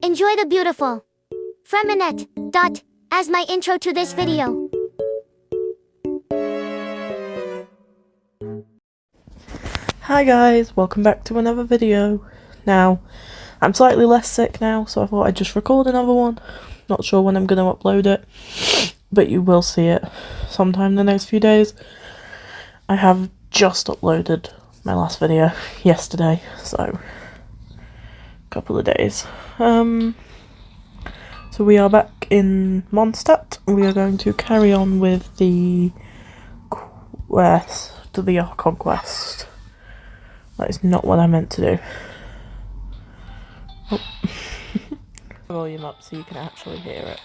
Enjoy the beautiful Freminet. As my intro to this video. Hi guys, welcome back to another video. Now, I'm slightly less sick now, so I thought I'd just record another one. Not sure when I'm going to upload it, but you will see it sometime in the next few days. I have just uploaded my last video yesterday, so a couple of days. So we are back in Mondstadt. We are going to carry on with the quest, the Archon quest. That is not what I meant to do. Oh. Volume up so you can actually hear it.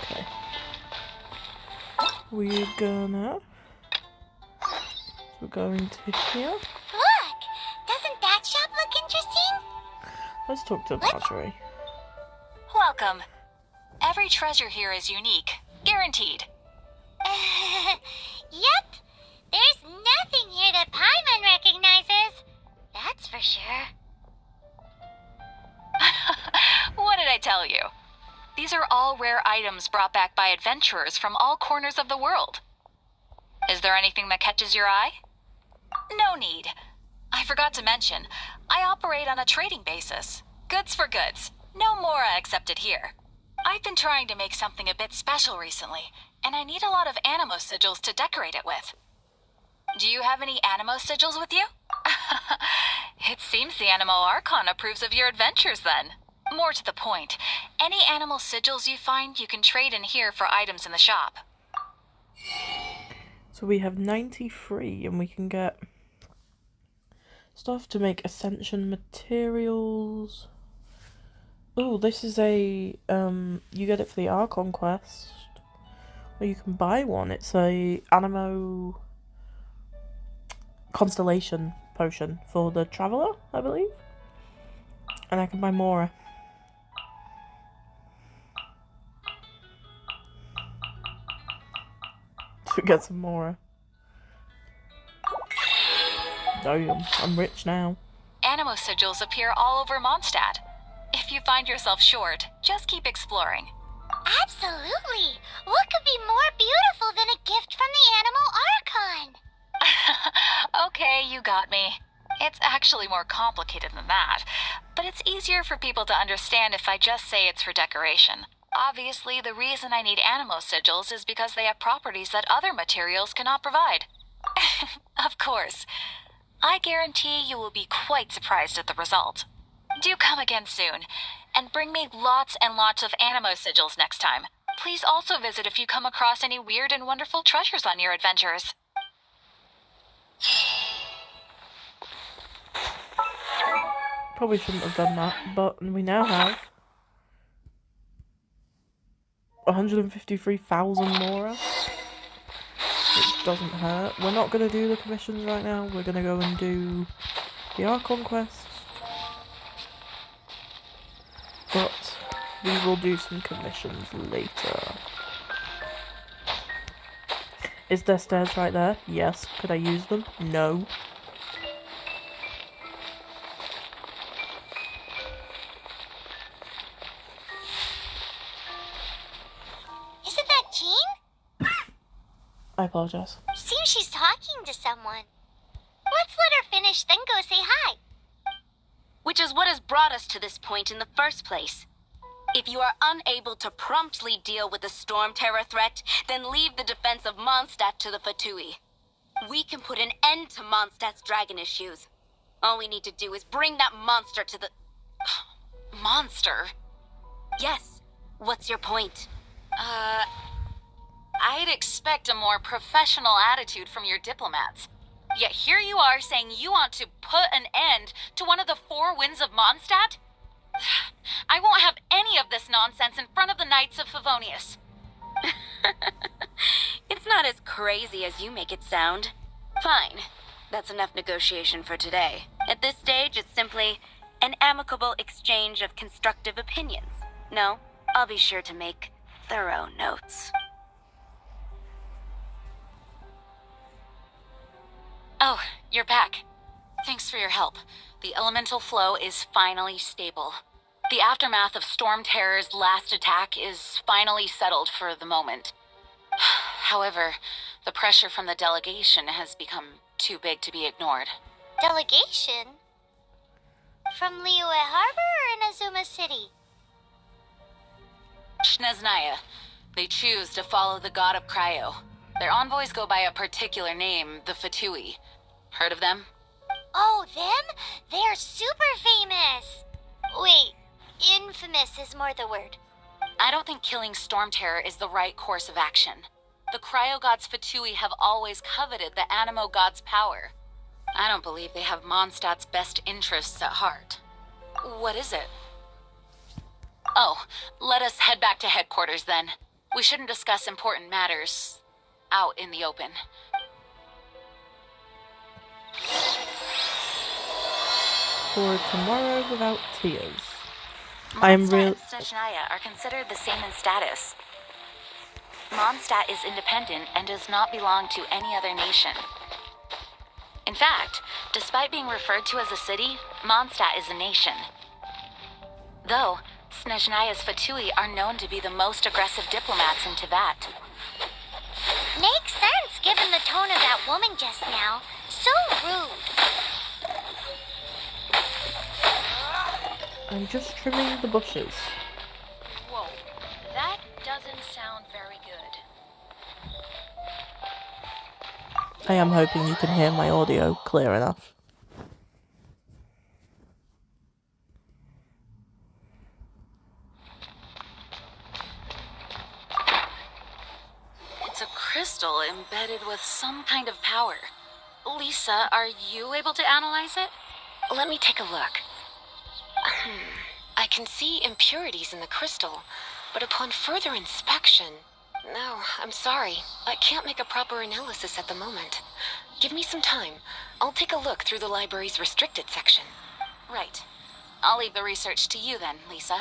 Okay. We're going to here. Look! Doesn't that shop look interesting? Let's talk to Marjorie. Welcome. Every treasure here is unique. Guaranteed. Yep. There's nothing here that Paimon recognizes. That's for sure. What did I tell you? These are all rare items brought back by adventurers from all corners of the world. Is there anything that catches your eye? No need. I forgot to mention, I operate on a trading basis. Goods for goods. No Mora accepted here. I've been trying to make something a bit special recently, and I need a lot of animo sigils to decorate it with. Do you have any animo sigils with you? It seems the Animo Archon approves of your adventures then. More to the point, any animal sigils you find you can trade in here for items in the shop. So we have 93 and we can get stuff to make ascension materials. Oh, this is a you get it for the Archon quest. Or you can buy one. It's a Animo constellation potion for the Traveller, I believe. And I can buy Mora. To get some Mora. Damn, I'm rich now. Animo sigils appear all over Mondstadt. If you find yourself short, just keep exploring. Absolutely. What could be more beautiful than a gift from the Animal Archon? Okay, you got me. It's actually more complicated than that, but it's easier for people to understand if I just say it's for decoration. Obviously, the reason I need animo sigils is because they have properties that other materials cannot provide. Of course. I guarantee you will be quite surprised at the result. Do come again soon, and bring me lots and lots of animo sigils next time. Please also visit if you come across any weird and wonderful treasures on your adventures. Probably shouldn't have done that, but we now have 153,000 Mora, which doesn't hurt. We're not going to do the commissions right now. We're going to go and do the Archon quest, but we will do some commissions later. Is there stairs right there? Yes. Could I use them? No. Isn't that Jean? I apologize. Seems she's talking to someone. Let's let her finish, then go say hi. Which is what has brought us to this point in the first place. If you are unable to promptly deal with the Storm Terror threat, then leave the defense of Mondstadt to the Fatui. We can put an end to Mondstadt's dragon issues. All we need to do is bring that monster to the... Monster? Yes. What's your point? I'd expect a more professional attitude from your diplomats. Yet here you are saying you want to put an end to one of the four winds of Mondstadt? I won't have any of this nonsense in front of the Knights of Favonius. It's not as crazy as you make it sound. Fine. That's enough negotiation for today. At this stage, it's simply an amicable exchange of constructive opinions. No, I'll be sure to make thorough notes. Oh, you're back. Thanks for your help. The elemental flow is finally stable. The aftermath of Storm Terror's last attack is finally settled for the moment. However, the pressure from the delegation has become too big to be ignored. Delegation? From Liyue Harbor or Inazuma City? Snezhnaya. They choose to follow the god of Cryo. Their envoys go by a particular name, the Fatui. Heard of them? Oh, them? They're super famous! Wait, infamous is more the word. I don't think killing Storm Terror is the right course of action. The Cryo gods Fatui have always coveted the Animo god's power. I don't believe they have Mondstadt's best interests at heart. What is it? Oh, let us head back to headquarters then. We shouldn't discuss important matters out in the open. For tomorrow without tears. I'm Mondstadt real. and Snezhnaya are considered the same in status. Mondstadt is independent and does not belong to any other nation. In fact, despite being referred to as a city, Mondstadt is a nation. Though, Snezhnaya's Fatui are known to be the most aggressive diplomats in Tibet. Makes sense given the tone of that woman just now. So rude. I'm just trimming the bushes. Whoa, that doesn't sound very good. I am hoping you can hear my audio clear enough. It's a crystal embedded with some kind of power. Lisa, are you able to analyze it? Let me take a look. I can see impurities in the crystal, but upon further inspection... No, I'm sorry. I can't make a proper analysis at the moment. Give me some time. I'll take a look through the library's restricted section. Right. I'll leave the research to you then, Lisa.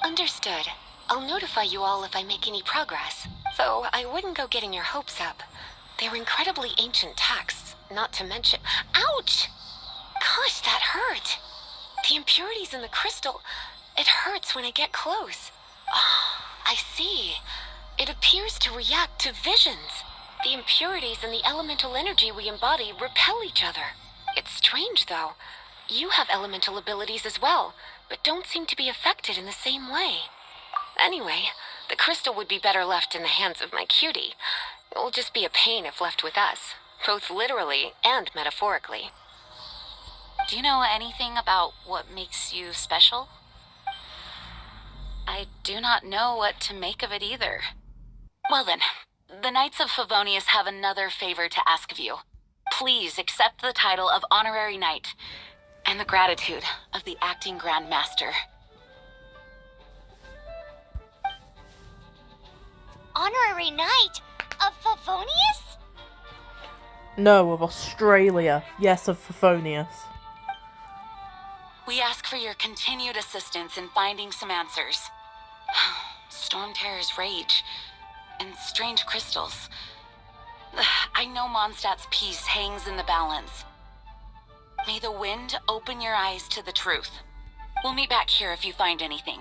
Understood. I'll notify you all if I make any progress. Though I wouldn't go getting your hopes up. They're incredibly ancient texts, not to mention... Ouch! Gosh, that hurt! The impurities in the crystal... It hurts when I get close. Oh, I see. It appears to react to visions. The impurities and the elemental energy we embody repel each other. It's strange, though. You have elemental abilities as well, but don't seem to be affected in the same way. Anyway, the crystal would be better left in the hands of my cutie. It will just be a pain if left with us, both literally and metaphorically. Do you know anything about what makes you special? I do not know what to make of it either. Well then, the Knights of Favonius have another favor to ask of you. Please accept the title of Honorary Knight, and the gratitude of the Acting Grand Master. Honorary Knight of Favonius? No, of Australia. Yes, of Favonius. We ask for your continued assistance in finding some answers. Storm Terror's rage, and strange crystals. I know Mondstadt's peace hangs in the balance. May the wind open your eyes to the truth. We'll meet back here if you find anything.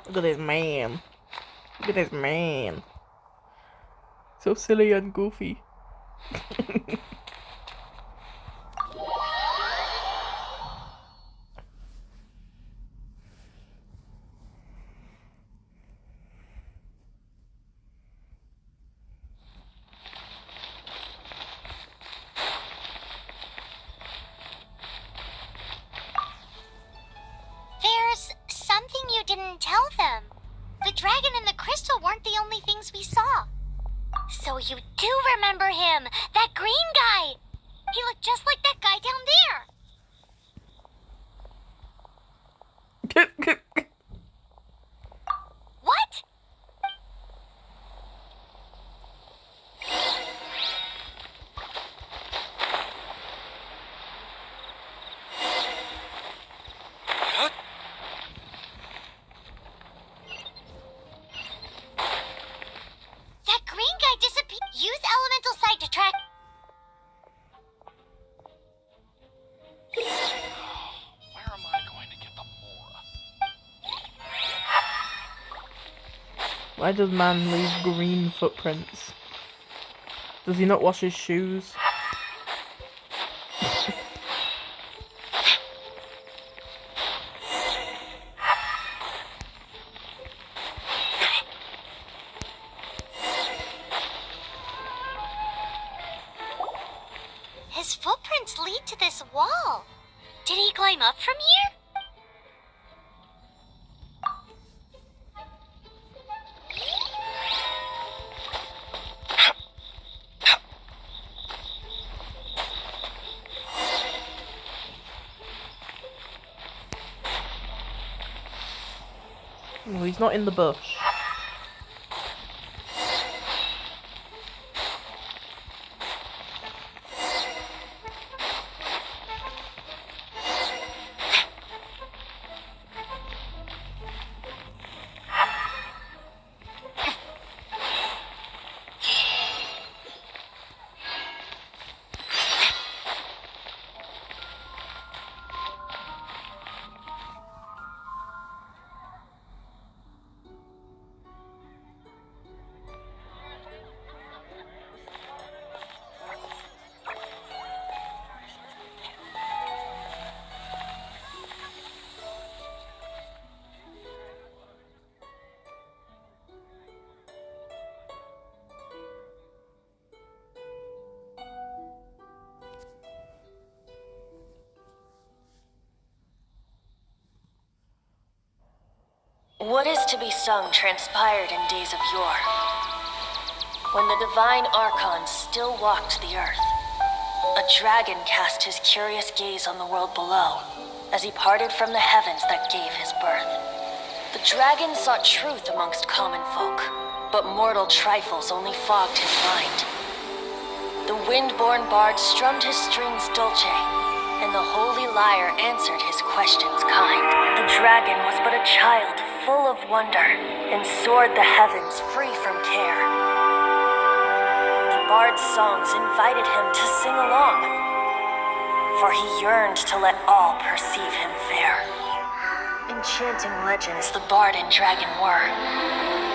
Look at this man. Look at this man. So silly and goofy. There's something you didn't tell them. The dragon and the crystal weren't the only things we saw. So you do remember him, that green guy. He looked just like that guy down there. What? That green guy disappeared. Use elemental sight to track. Why does man leave green footprints? Does he not wash his shoes? His footprints lead to this wall. Did he climb up from here? Well, he's not in the bush. What is to be sung transpired in days of yore, when the divine Archon still walked the earth. A dragon cast his curious gaze on the world below, as he parted from the heavens that gave his birth. The dragon sought truth amongst common folk, but mortal trifles only fogged his mind. The wind-born bard strummed his strings dolce, and the holy lyre answered his questions kind. The dragon was but a child full of wonder, and soared the heavens free from care. The bard's songs invited him to sing along, for he yearned to let all perceive him fair. Enchanting legends the bard and dragon were,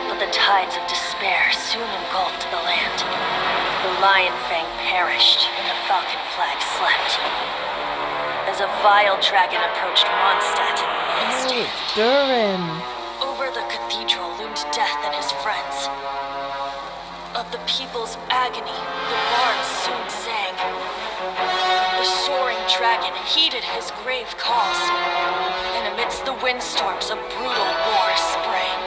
but the tides of despair soon engulfed the land. The lion fang perished, and the falcon flag slept, as a vile dragon approached Mondstadt and stamped. Durin! Over the cathedral loomed death and his friends. Of the people's agony, the bards soon sang. The soaring dragon heeded his grave calls, and amidst the windstorms a brutal war sprang.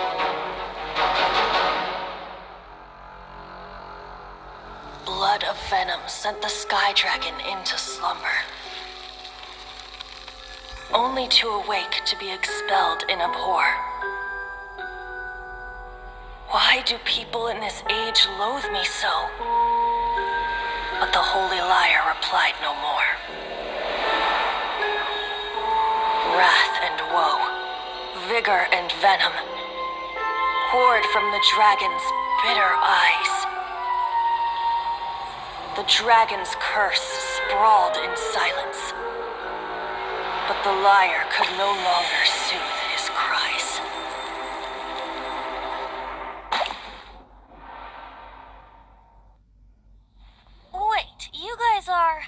Blood of venom sent the sky dragon into slumber, only to awake to be expelled in abhor. Why do people in this age loathe me so? But the holy lyre replied no more. Wrath and woe, vigor and venom, poured from the dragon's bitter eyes. The dragon's curse sprawled in silence, but the lyre could no longer soothe his cries. Wait, you guys are...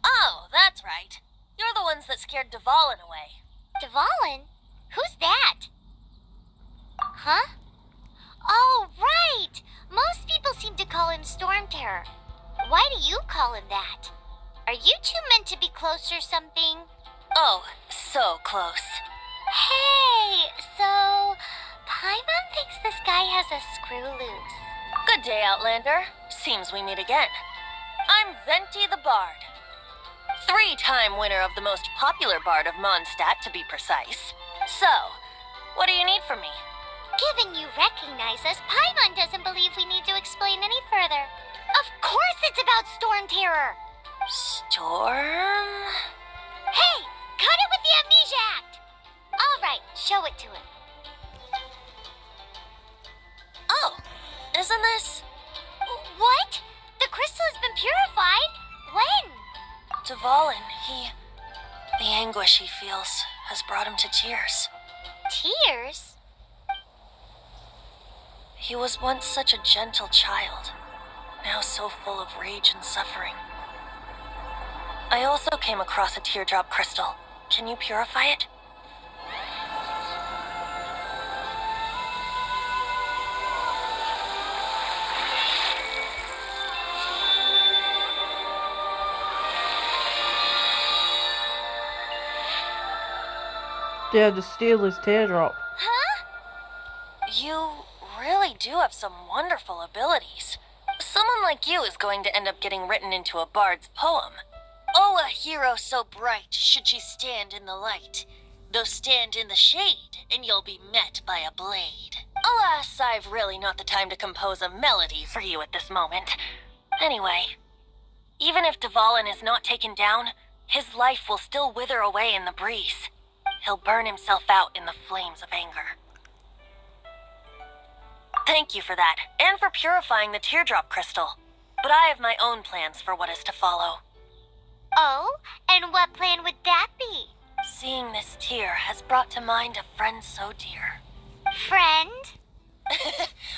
Oh, that's right. You're the ones that scared Dvalin away. Dvalin? Who's that? Huh? Oh, right! Most people seem to call him Storm Terror. Why do you call him that? Are you two meant to be close or something? Oh, so close. Hey, so Paimon thinks this guy has a screw loose. Good day, Outlander. Seems we meet again. I'm Venti the Bard. 3-time winner of the most popular bard of Mondstadt, to be precise. So, what do you need from me? Given you recognize us, Paimon doesn't believe we need to explain any further. Of course it's about Storm Terror! Storm? Hey! Cut it with the Amnesia Act! Alright, show it to him. Oh, isn't this... What? The crystal has been purified? When? Dvalin, the anguish he feels has brought him to tears. Tears? He was once such a gentle child, now so full of rage and suffering. I also came across a teardrop crystal. Can you purify it? Yeah, just steal his teardrop. Huh? You really do have some wonderful abilities. Someone like you is going to end up getting written into a bard's poem. Oh, a hero so bright should she stand in the light. Though stand in the shade, and you'll be met by a blade. Alas, I've really not the time to compose a melody for you at this moment. Anyway, even if Dvalin is not taken down, his life will still wither away in the breeze. He'll burn himself out in the flames of anger. Thank you for that, and for purifying the teardrop crystal. But I have my own plans for what is to follow. Oh, and what plan would that be? Seeing this tear has brought to mind a friend so dear. Friend?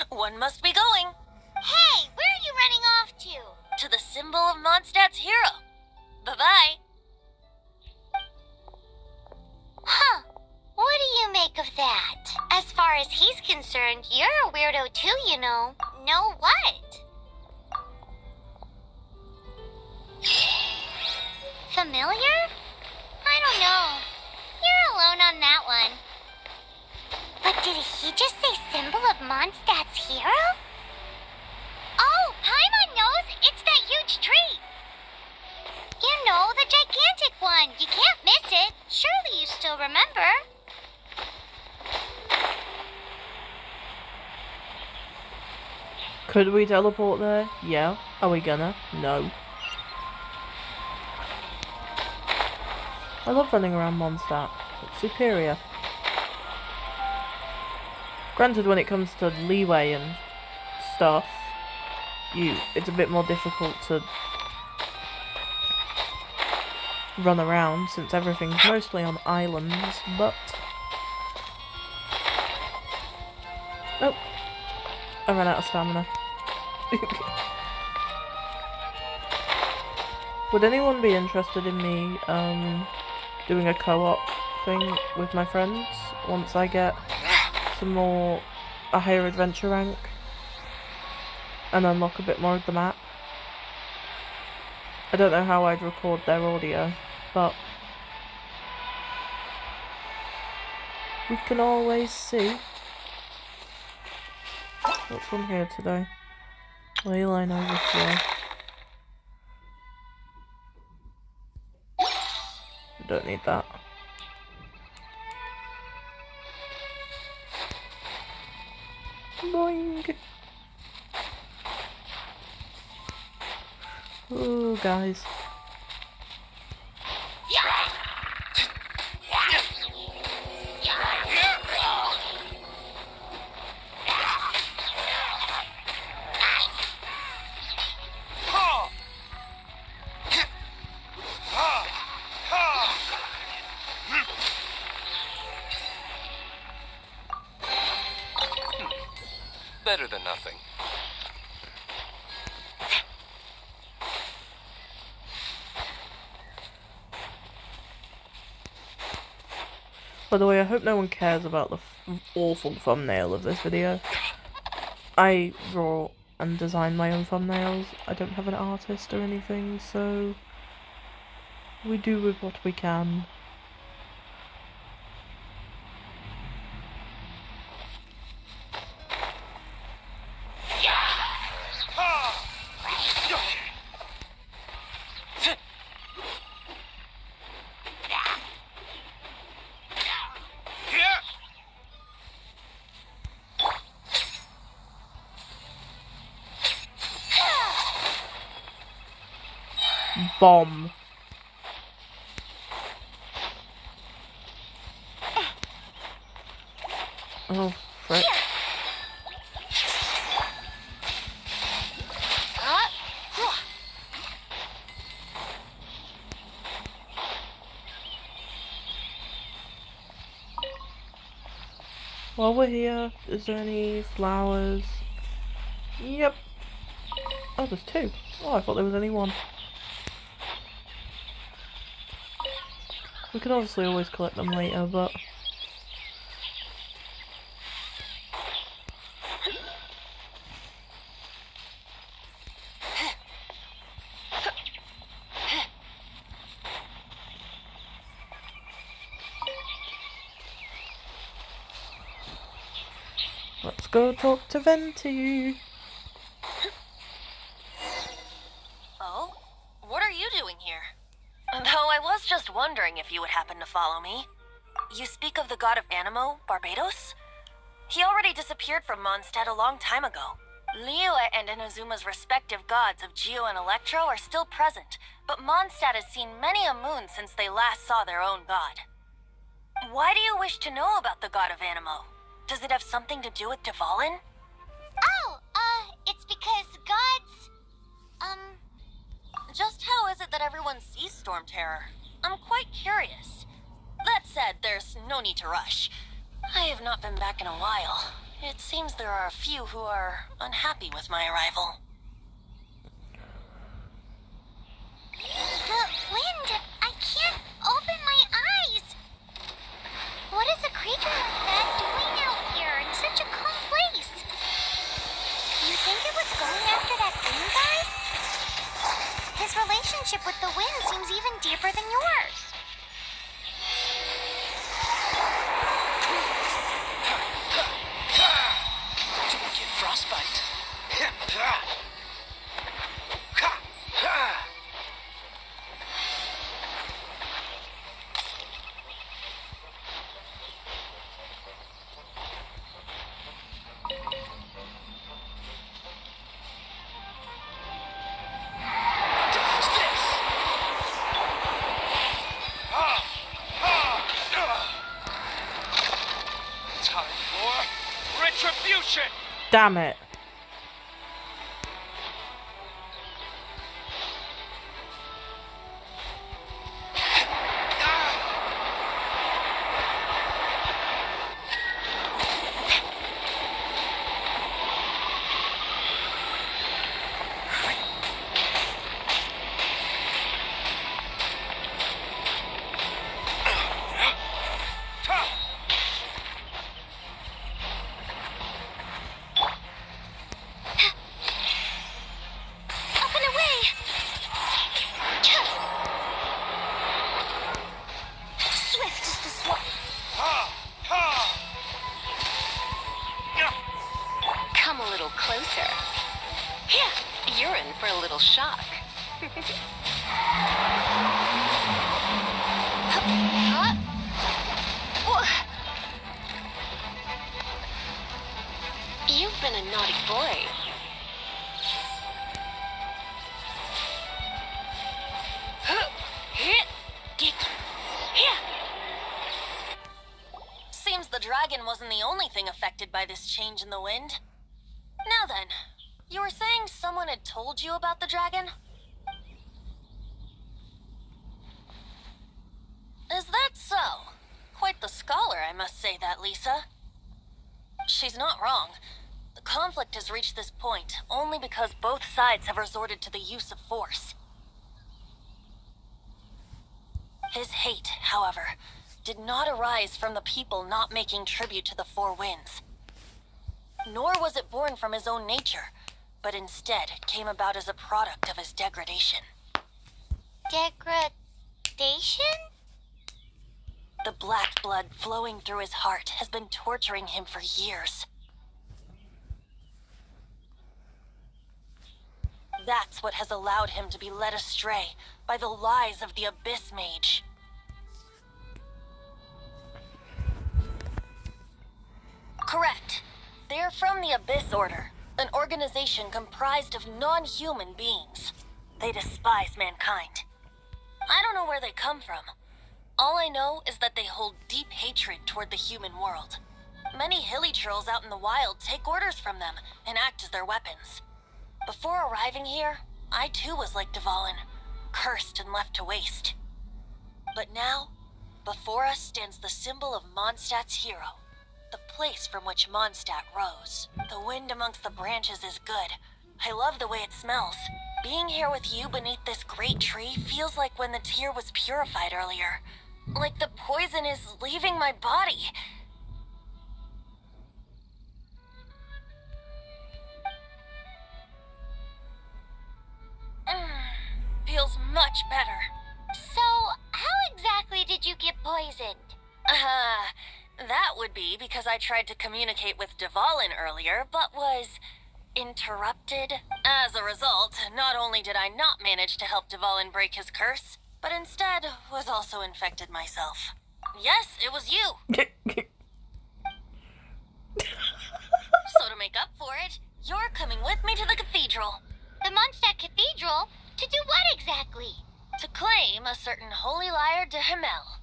One must be going. Hey, where are you running off to? To the symbol of Mondstadt's hero. Bye-bye. Huh. What do you make of that? As far as he's concerned, you're a weirdo too, you know. Know what? Familiar? I don't know. You're alone on that one. But did he just say symbol of Mondstadt's hero? Oh, Paimon knows! It's that huge tree! You know, the gigantic one. You can't miss it. Surely you still remember. Could we teleport there? Yeah. Are we gonna? No. I love running around Mondstadt. It's superior. Granted, when it comes to leeway and stuff, it's a bit more difficult to run around since everything's mostly on islands, but... Oh, I ran out of stamina. Would anyone be interested in me doing a co-op thing with my friends once I get a higher adventure rank and unlock a bit more of the map? I don't know how I'd record their audio, but we can always see. What's on here today? Leyline overflow. Don't need that. Boing. Ooh, guys. Better than nothing. By the way, I hope no one cares about the awful thumbnail of this video. I draw and design my own thumbnails. I don't have an artist or anything, so we do with what we can. Bomb. Oh, frick. While we're here, is there any flowers Yep. Oh, there's two. Oh, I thought there was only one. We can obviously always collect them later, but... Let's go talk to Venti. Oh? What are you doing here? Though I was just wondering if you would happen to follow me. You speak of the god of Animo, Barbados? He already disappeared from Mondstadt a long time ago. Liyue and Inazuma's respective gods of Geo and Electro are still present, but Mondstadt has seen many a moon since they last saw their own god. Why do you wish to know about the god of Animo? Does it have something to do with Dvalin? Oh, it's because gods, Just how is it that everyone sees Storm Terror? I'm quite curious. That said, there's no need to rush. I have not been back in a while. It seems there are a few who are unhappy with my arrival. the wind. I can't open my eyes. What is a creature like that doing out here in such a calm place? You think it was going after that green guy? His relationship with the wind seems even deeper than yours. Don't get frostbite. Dodge this. Time for retribution. Damn it. Up and away! Swift as the sword. Come a little closer. You're in for a little shock. You've been a naughty boy. Seems the dragon wasn't the only thing affected by this change in the wind. Now then, you were saying someone had told you about the dragon? Is that so? Quite the scholar, I must say that, Lisa. She's not wrong. The conflict has reached this point only because both sides have resorted to the use of force. His hate, however, did not arise from the people not making tribute to the Four Winds. Nor was it born from his own nature, but instead came about as a product of his degradation. Degradation? The black blood flowing through his heart has been torturing him for years. That's what has allowed him to be led astray by the lies of the Abyss Mage. Correct. They're from the Abyss Order, an organization comprised of non-human beings. They despise mankind. I don't know where they come from. All I know is that they hold deep hatred toward the human world. Many hilly trolls out in the wild take orders from them and act as their weapons. Before arriving here, I too was like Dvalin, cursed and left to waste. But now, before us stands the symbol of Mondstadt's hero, the place from which Mondstadt rose. The wind amongst the branches is good. I love the way it smells. Being here with you beneath this great tree feels like when the tear was purified earlier. Like the poison is leaving my body. Feels much better. So, how exactly did you get poisoned? That would be because I tried to communicate with Dvalin earlier, but was interrupted. As a result, not only did I not manage to help Dvalin break his curse, but instead was also infected myself. Yes, it was you. So to make up for it, you're coming with me to the cathedral. The Mondstadt Cathedral? To do what exactly? To claim a certain Holy Lyre de Himmel.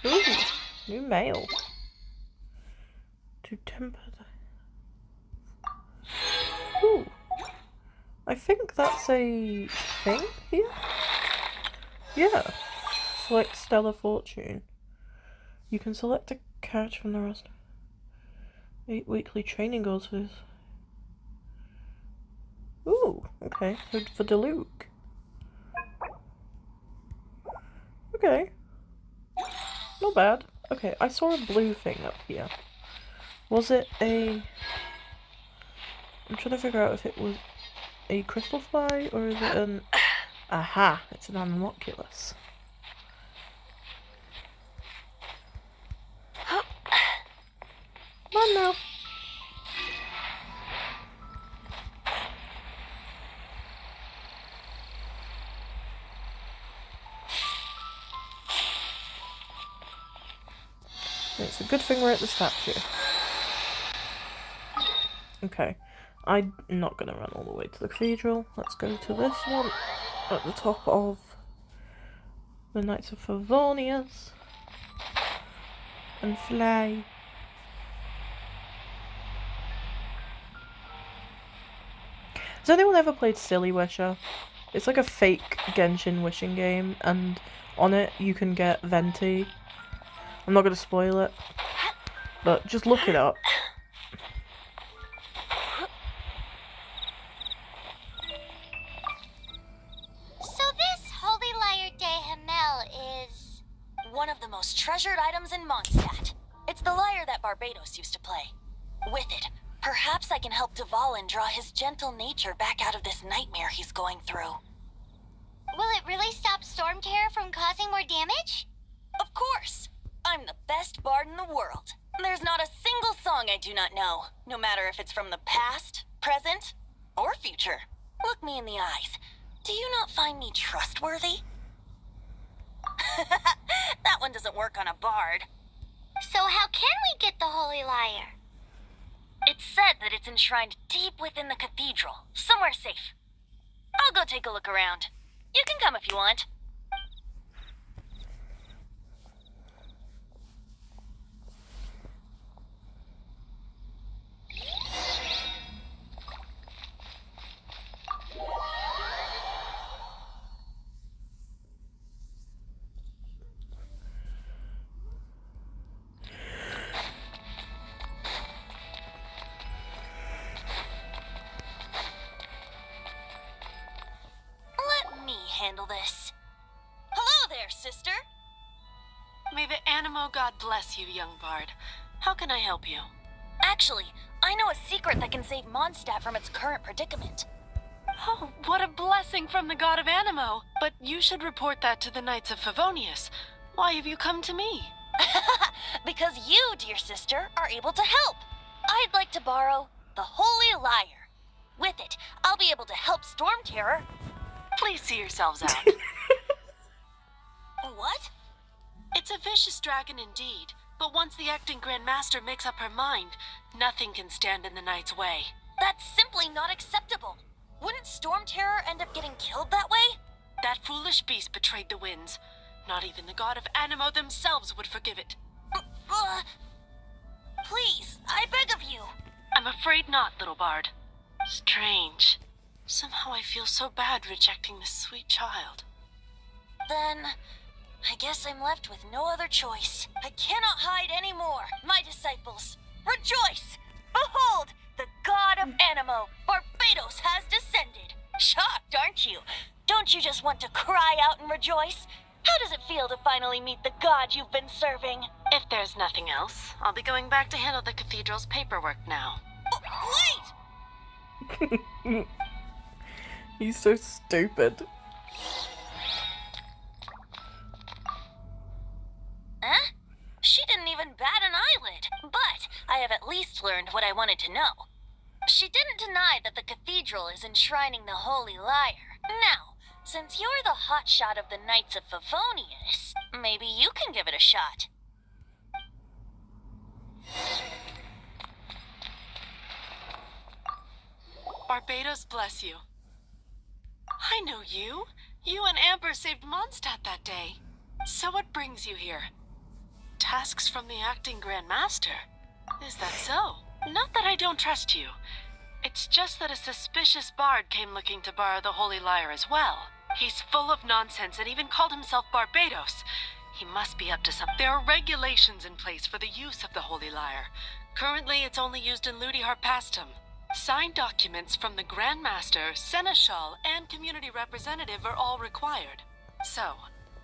Ooh, new mail. To temper the... Ooh. I think that's a thing here? Yeah. Select Stellar Fortune. You can select a character from the roster. 8 weekly training goals for this. Ooh, okay. So for Diluc. Okay. Not bad. Okay, I saw a blue thing up here. Was it a... I'm trying to figure out if it was a crystal fly or is it an... Aha! It's an Anemoculus. Come on now. It's a good thing we're at the statue. Okay, I'm not going to run all the way to the cathedral. Let's go to this one at the top of the Knights of Favonius and fly. Has anyone ever played Silly Wisher? It's like a fake Genshin wishing game, and on it you can get Venti. I'm not going to spoil it, but just look it up. So this Holy Lyre de Himmel is... One of the most treasured items in Mondstadt. It's the lyre that Barbados used to play. With it, perhaps I can help Dvalin draw his gentle nature back out of this nightmare he's going through. Will it really stop Storm Terror from causing more damage? Of course! I'm the best bard in the world. There's not a single song I do not know, no matter if it's from the past, present, or future. Look me in the eyes. Do you not find me trustworthy? That one doesn't work on a bard. So how can we get the Holy Lyre? It's said that it's enshrined deep within the cathedral, somewhere safe. I'll go take a look around. You can come if you want. Handle this. Hello there, sister. May the Animo God bless you, young bard. How can I help you? Actually, I know a secret that can save Mondstadt from its current predicament. Oh, what a blessing from the god of Animo! But you should report that to the Knights of Favonius. Why have you come to me? Because you, dear sister, are able to help. I'd like to borrow the Holy Lyre. With it, I'll be able to help Storm Terror. Please see yourselves out. What? It's a vicious dragon indeed, but once the acting Grand Master makes up her mind, nothing can stand in the knight's way. That's simply not acceptable. Wouldn't Storm Terror end up getting killed that way? That foolish beast betrayed the winds. Not even the god of Animo themselves would forgive it. Please, I beg of you. I'm afraid not, little bard. Strange. Somehow I feel so bad rejecting this sweet child. Then, I guess I'm left with no other choice. I cannot hide anymore. My disciples, rejoice! Behold, the god of Animo, Barbados, has descended. Shocked, aren't you? Don't you just want to cry out and rejoice? How does it feel to finally meet the god you've been serving? If there's nothing else, I'll be going back to handle the cathedral's paperwork now. Wait! He's so stupid. Huh? She didn't even bat an eyelid. But I have at least learned what I wanted to know. She didn't deny that the cathedral is enshrining the Holy Lyre. Now, since you're the hotshot of the Knights of Favonius, maybe you can give it a shot. Barbados bless you. I know you. You and Amber saved Mondstadt that day. So what brings you here? Tasks from the acting Grand Master? Is that so? Not that I don't trust you. It's just that a suspicious bard came looking to borrow the Holy Lyre as well. He's full of nonsense and even called himself Barbados. He must be up to something. There are regulations in place for the use of the Holy Lyre. Currently, it's only used in Ludi Harpastum. Signed documents from the Grand Master, Seneschal, and community representative are all required. So,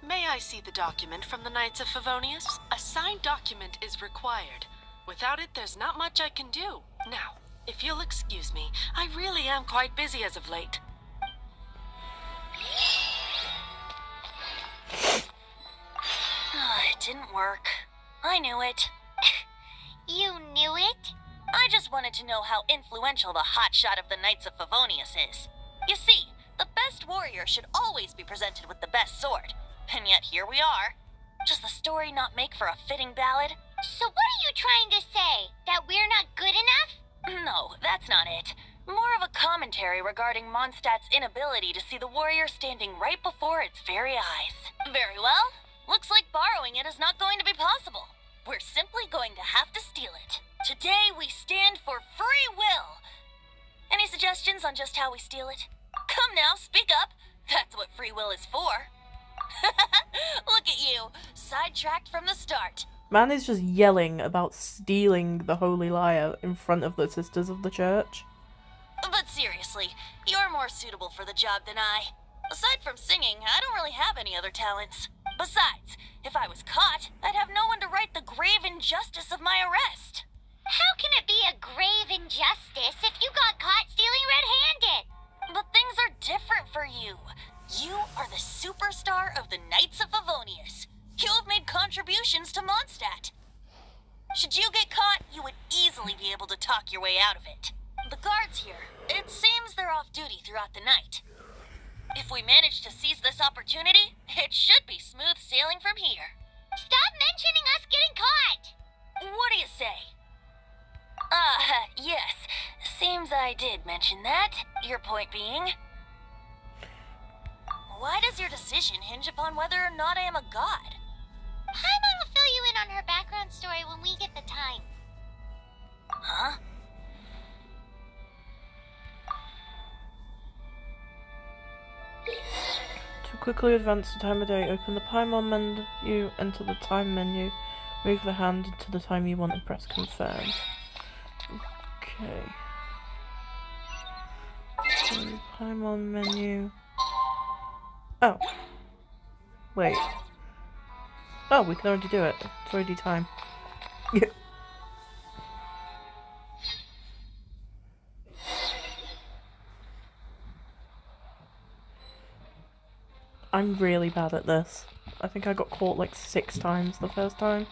may I see the document from the Knights of Favonius? A signed document is required. Without it, there's not much I can do. Now, if you'll excuse me, I really am quite busy as of late. It didn't work. I knew it. You knew it? I just wanted to know how influential the hotshot of the Knights of Favonius is. You see, the best warrior should always be presented with the best sword. And yet here we are. Does the story not make for a fitting ballad? So what are you trying to say? That we're not good enough? No, that's not it. More of a commentary regarding Mondstadt's inability to see the warrior standing right before its very eyes. Very well. Looks like borrowing it is not going to be possible. We're simply going to have to steal it. Today we stand for free will. Any suggestions on just how we steal it? Come now, speak up. That's what free will is for. Look at you, sidetracked from the start. Man is just yelling about stealing the Holy Lyre in front of the Sisters of the Church. But seriously, you're more suitable for the job than I. Aside from singing, I don't really have any other talents. Besides, if I was caught, I'd have no one to right the grave injustice of my arrest. How can it be a grave injustice if you got caught stealing red-handed? But things are different for you. You are the superstar of the Knights of Favonius. You have made contributions to Mondstadt. Should you get caught, you would easily be able to talk your way out of it. The guards here, it seems they're off duty throughout the night. If we manage to seize this opportunity, it should be smooth sailing from here. Stop mentioning us getting caught! What do you say? Yes. Seems I did mention that. Your point being? Why does your decision hinge upon whether or not I am a god? Paimon will fill you in on her background story when we get the time. Huh? To quickly advance the time of day, open the Paimon menu, enter the time menu, move the hand to the time you want and press confirm. Okay. So, Paimon menu. Oh. Wait. Oh, we can already do it. It's already time. Yeah. I'm really bad at this. I think I got caught like 6 times the first time.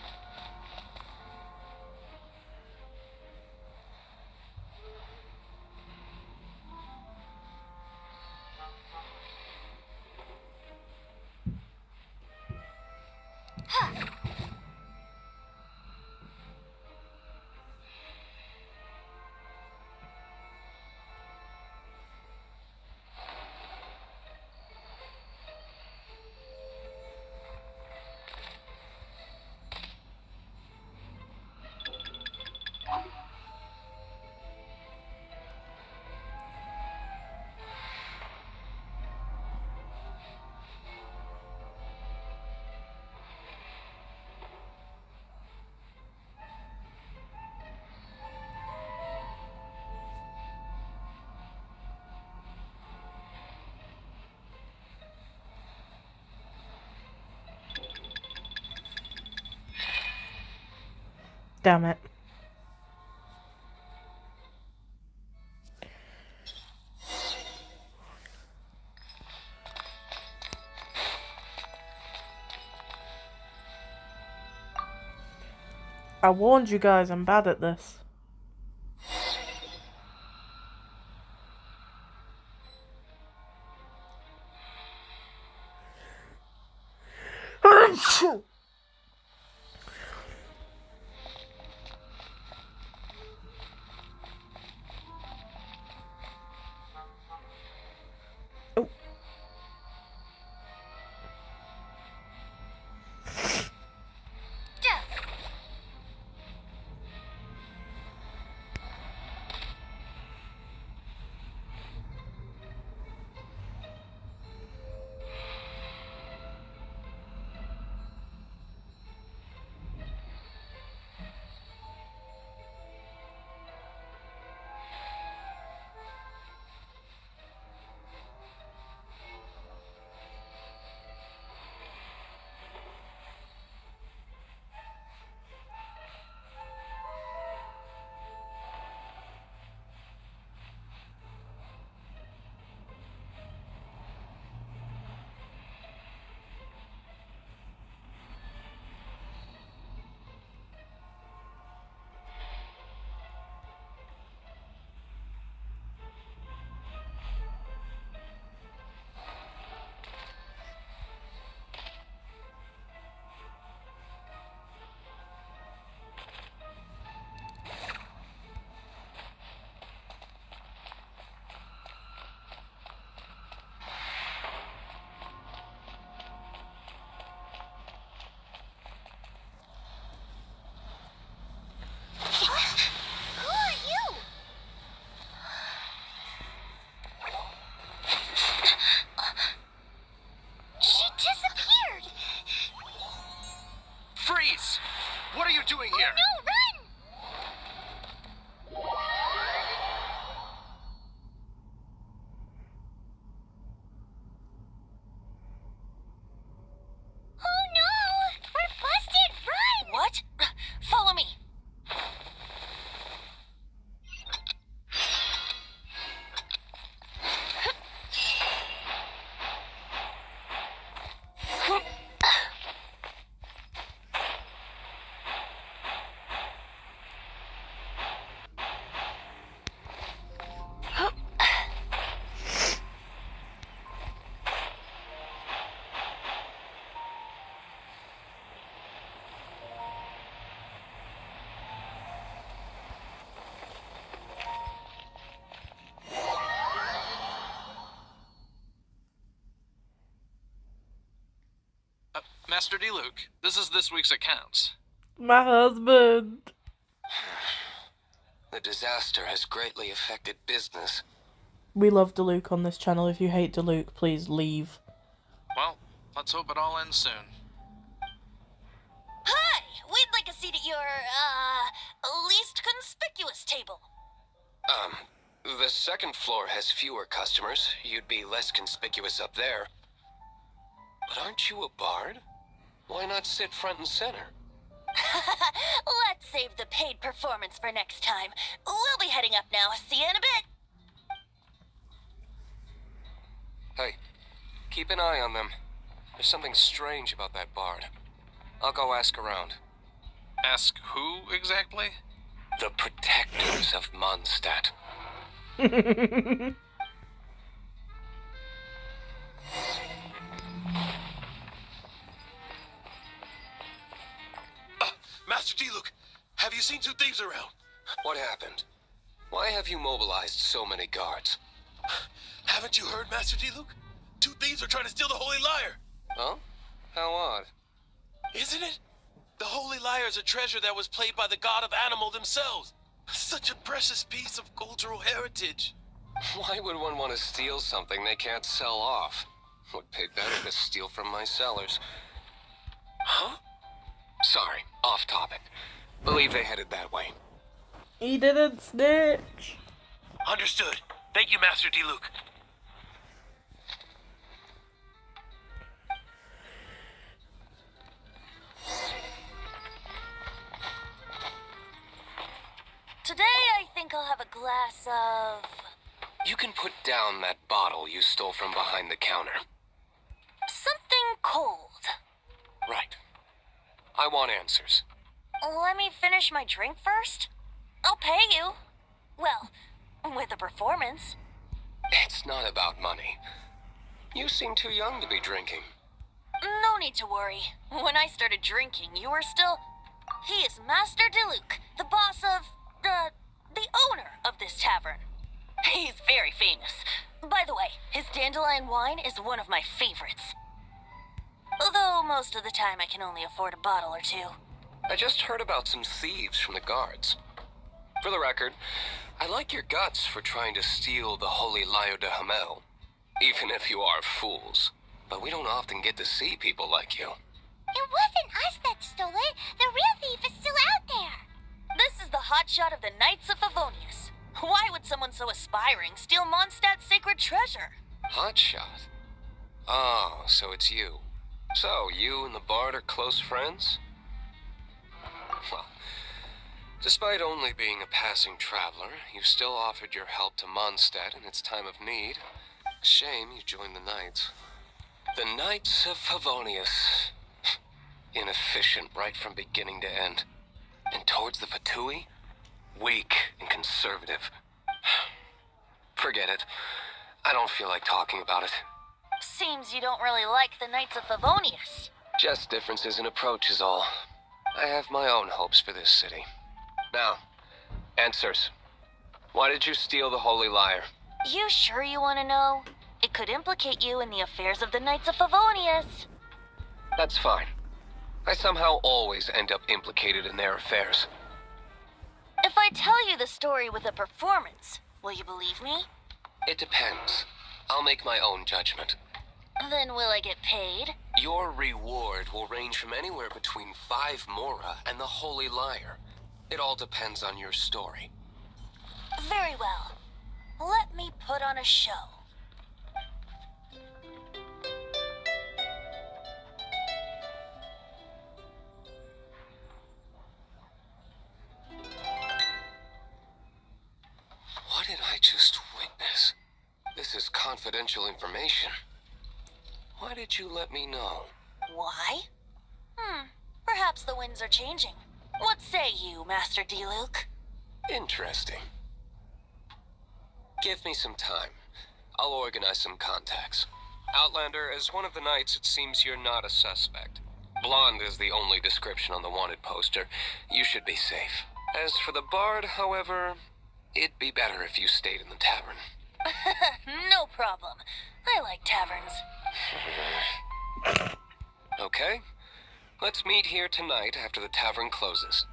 Damn it. I warned you guys, I'm bad at this. Freeze! What are you doing here? No, run! Oh no! We're busted! Run! What? Follow me. Master D. Luke, this is this week's accounts. My husband. The disaster has greatly affected business. We love Deluke on this channel. If you hate Deluke, please leave. Well, let's hope it all ends soon. Hi! We'd like a seat at your, least conspicuous table. The second floor has fewer customers. You'd be less conspicuous up there. But aren't you a bard? Why not sit front and center? Let's save the paid performance for next time. We'll be heading up now. See you in a bit. Hey, keep an eye on them. There's something strange about that bard. I'll go ask around. Ask who exactly? The protectors of Mondstadt. Master D. Luke, have you seen two thieves around? What happened? Why have you mobilized so many guards? Haven't you heard, Master D. Luke? Two thieves are trying to steal the Holy Lyre. Huh? How odd. Isn't it? The Holy Lyre is a treasure that was played by the god of animal themselves. Such a precious piece of cultural heritage. Why would one want to steal something they can't sell off? Would pay better to steal from my sellers. Huh? Sorry, off topic. Believe they headed that way. He didn't snitch. Understood. Thank you, Master D. Luke. Today I think I'll have a glass of... You can put down that bottle you stole from behind the counter. something cold. Right. I want answers. Let me finish my drink first. I'll pay you. Well, with a performance. It's not about money. You seem too young to be drinking. No need to worry. When I started drinking, you were still... He is Master Diluc, the boss of... the owner of this tavern. He's very famous. By the way, his dandelion wine is one of my favorites. Although most of the time I can only afford a bottle or two. I just heard about some thieves from the guards. For the record, I like your guts for trying to steal the Holy Lyre de Hamel. Even if you are fools. But we don't often get to see people like you. It wasn't us that stole it. The real thief is still out there. This is the hotshot of the Knights of Favonius. Why would someone so aspiring steal Mondstadt's sacred treasure? Hotshot? Oh, so it's you. So, you and the Bard are close friends? Well, despite only being a passing traveler, you still offered your help to Mondstadt in its time of need. Shame you joined the Knights. The Knights of Favonius. Inefficient right from beginning to end. And towards the Fatui, weak and conservative. Forget it. I don't feel like talking about it. Seems you don't really like the Knights of Favonius. Just differences in approach is all. I have my own hopes for this city. Now, answers. Why did you steal the Holy Lyre? You sure you want to know? It could implicate you in the affairs of the Knights of Favonius. That's fine. I somehow always end up implicated in their affairs. If I tell you the story with a performance, will you believe me? It depends. I'll make my own judgment. Then will I get paid? Your reward will range from anywhere between 5 mora and the Holy Lyre. It all depends on your story. Very well. Let me put on a show. What did I just witness? This is confidential information. Why did you let me know? Why? Perhaps the winds are changing. What say you, Master Diluc? Interesting. Give me some time. I'll organize some contacts. Outlander, as one of the Knights, it seems you're not a suspect. Blonde is the only description on the wanted poster. You should be safe. As for the Bard, however, it'd be better if you stayed in the tavern. No problem. I like taverns. Okay. Let's meet here tonight after the tavern closes.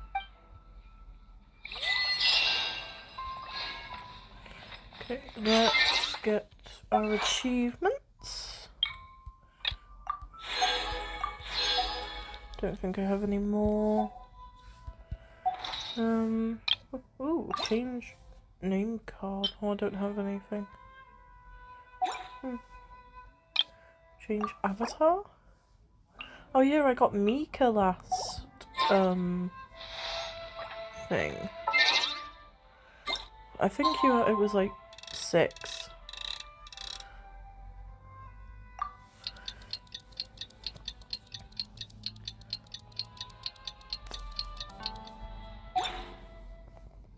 Okay, let's get our achievements. Don't think I have any more. Ooh, change name card. Oh, I don't have anything. Change avatar? Oh yeah, I got Mika last, thing. I think it was like 6.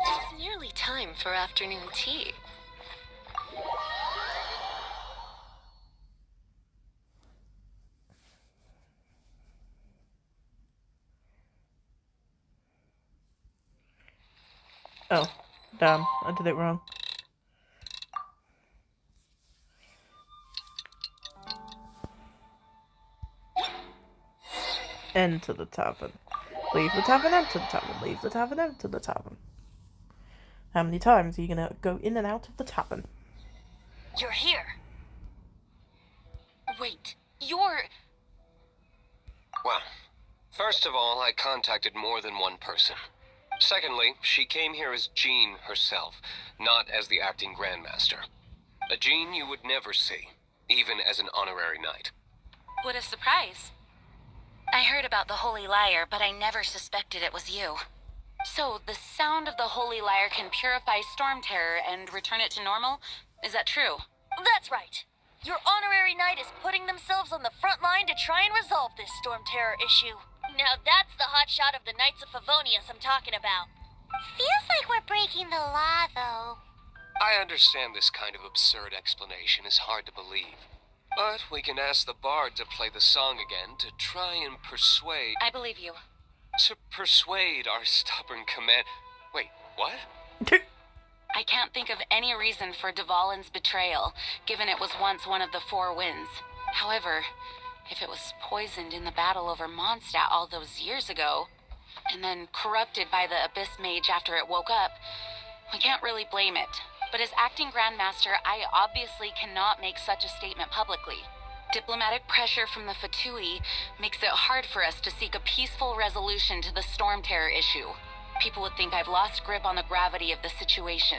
It's nearly time for afternoon tea. Oh, damn, I did it wrong. Enter the tavern. Leave the tavern, enter the tavern. Leave the tavern, enter the tavern. How many times are you gonna go in and out of the tavern? You're here. Wait, you're... Well, first of all, I contacted more than one person. Secondly, she came here as Jean herself, not as the acting Grandmaster. A Jean you would never see, even as an honorary knight. What a surprise. I heard about the Holy Lyre, but I never suspected it was you. So, the sound of the Holy Lyre can purify Storm Terror and return it to normal? Is that true? That's right. Your honorary knight is putting themselves on the front line to try and resolve this storm terror issue. Now that's the hot shot of the Knights of Favonius I'm talking about. Feels like we're breaking the law, though. I understand this kind of absurd explanation is hard to believe. But we can ask the bard to play the song again to try and persuade... I believe you. To persuade our stubborn command... Wait, what? I can't think of any reason for Dvalin's betrayal, given it was once one of the Four Winds. However, if it was poisoned in the battle over Mondstadt all those years ago, and then corrupted by the Abyss Mage after it woke up, we can't really blame it. But as acting Grandmaster, I obviously cannot make such a statement publicly. Diplomatic pressure from the Fatui makes it hard for us to seek a peaceful resolution to the Storm Terror issue. People would think I've lost grip on the gravity of the situation.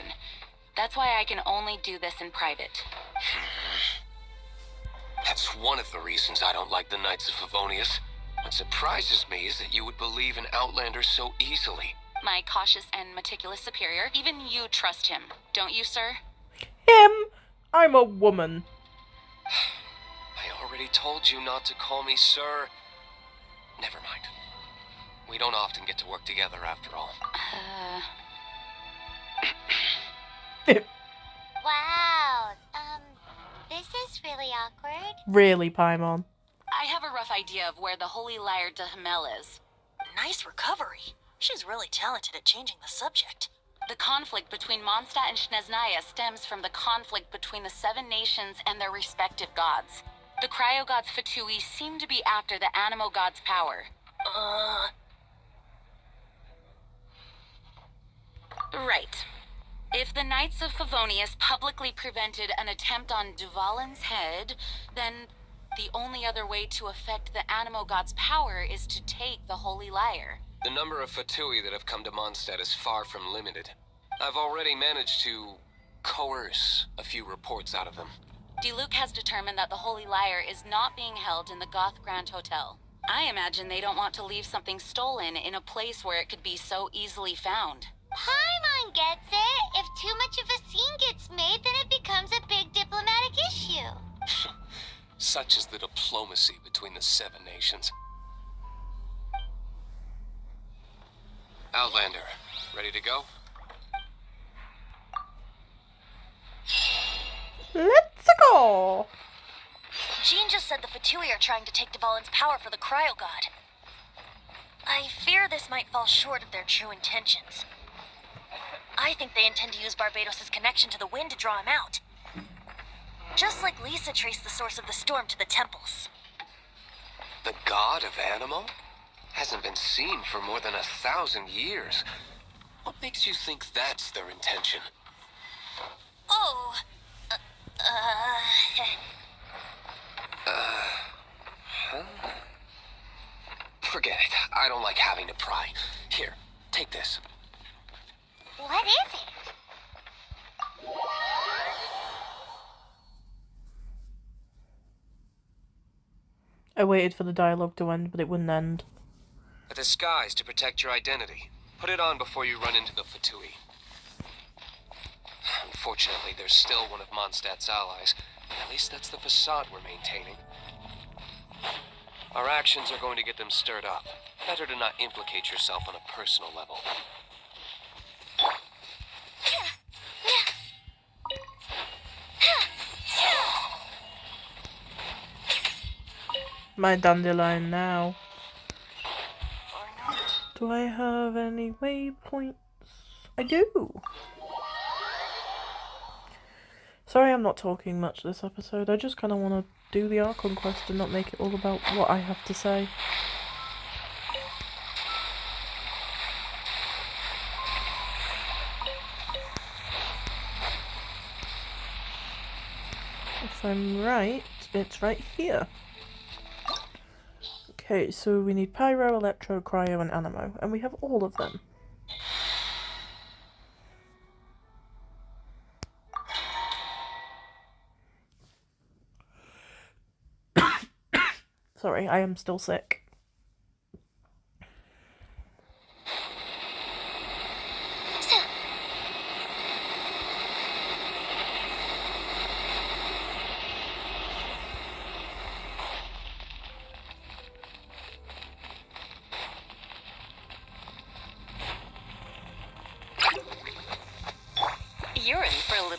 That's why I can only do this in private. That's one of the reasons I don't like the Knights of Favonius. What surprises me is that you would believe in Outlander so easily. My cautious and meticulous superior, even you trust him, don't you, sir? Him? I'm a woman. I already told you not to call me sir. Never mind. We don't often get to work together after all. Wow, this is really awkward. Really, Paimon? I have a rough idea of where the Holy Lyre de Hamel is. Nice recovery. She's really talented at changing the subject. The conflict between Mondstadt and Snezhnaya stems from the conflict between the Seven Nations and their respective gods. The Cryo gods Fatui seem to be after the Animo god's power. Right. If the Knights of Favonius publicly prevented an attempt on Dvalin's head, then the only other way to affect the Animo god's power is to take the Holy Lyre. The number of Fatui that have come to Mondstadt is far from limited. I've already managed to coerce a few reports out of them. Diluc has determined that the Holy Lyre is not being held in the Goth Grand Hotel. I imagine they don't want to leave something stolen in a place where it could be so easily found. Paimon gets it. If too much of a scene gets made, then it becomes a big diplomatic issue. Such is the diplomacy between the Seven Nations. Outlander, ready to go? Let's go! Jean just said the Fatui are trying to take Dvalin's power for the Cryo God. I fear this might fall short of their true intentions. I think they intend to use Barbados' connection to the wind to draw him out. Just like Lisa traced the source of the storm to the temples. The god of Animo? Hasn't been seen for more than 1,000 years. What makes you think that's their intention? Oh, Forget it. I don't like having to pry. Here, take this. What is it? I waited for the dialogue to end, but it wouldn't end. A disguise to protect your identity. Put it on before you run into the Fatui. Unfortunately, there's still one of Mondstadt's allies. At least that's the facade we're maintaining. Our actions are going to get them stirred up. Better to not implicate yourself on a personal level. My dandelion now. Do I have any waypoints? I do! Sorry I'm not talking much this episode, I just kind of want to do the Archon quest and not make it all about what I have to say. If I'm right, it's right here. Okay, so we need Pyro, Electro, Cryo, and Animo, and we have all of them. Sorry, I am still sick.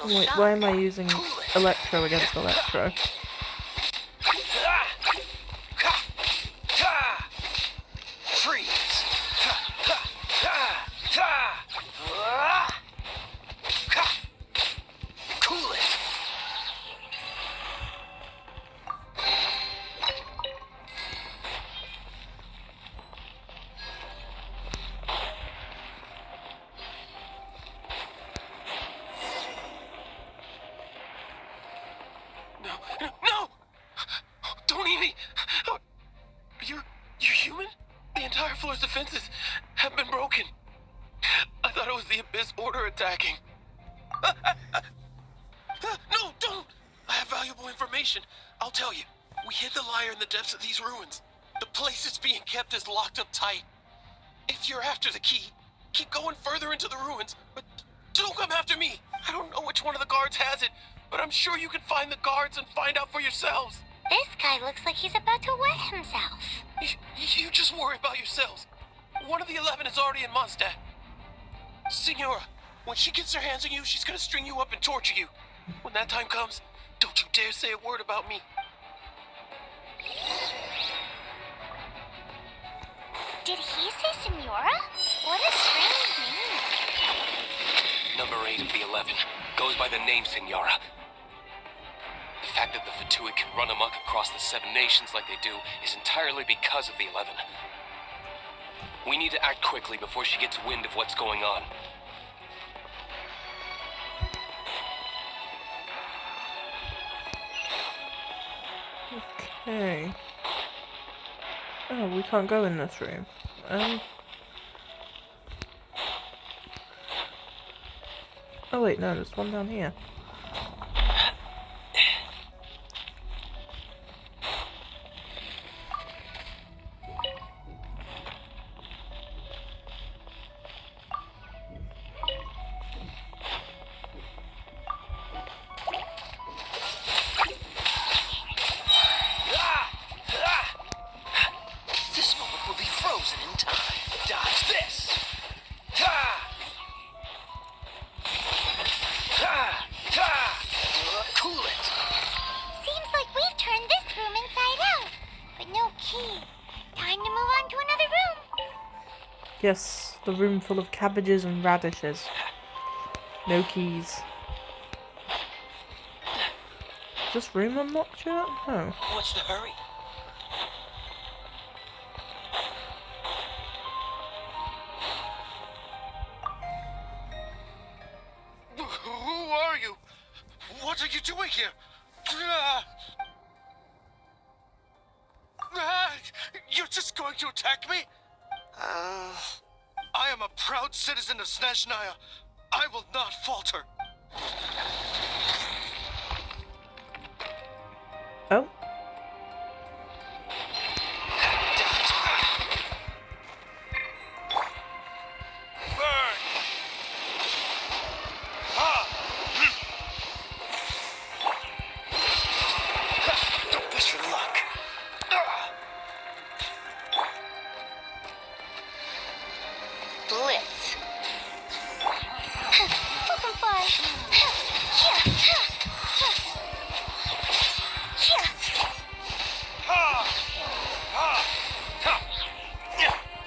little Wait, shock. why am I using Electro against Electro? Freeze! Cool it! No! Don't eat me! You're human? The entire floor's defenses have been broken. I thought it was the Abyss Order attacking. No, don't! I have valuable information. I'll tell you. We hid the liar in the depths of these ruins. The place it's being kept is locked up tight. If you're after the key, keep going further into the ruins, but don't come after me. I don't know which one of the guards has it, but I'm sure you can find the guards and find out for yourselves. This guy looks like he's about to wet himself. You just worry about yourselves. One of the 11 is already in Mondstadt. Signora, when she gets her hands on you, she's gonna string you up and torture you. When that time comes, don't you dare say a word about me. Did he say Senora? What a strange name. Number 8 of the 11 goes by the name Senora. The fact that the Fatui can run amok across the 7 nations like they do is entirely because of the 11. We need to act quickly before she gets wind of what's going on. Okay. Oh, we can't go in this room. Oh wait, no, there's one down here. This moment will be frozen in time. Dodge this! Cool it! Seems like we've turned this room inside out, but no key. Time to move on to another room. Yes, the room full of cabbages and radishes. No keys. Is this room unlocked yet? No. What's the hurry? Who are you? What are you doing here? You're just going to attack me? I am a proud citizen of Snezhnaya. I will not falter. Oh. Burn! Don't push your luck. Blitz. Fucking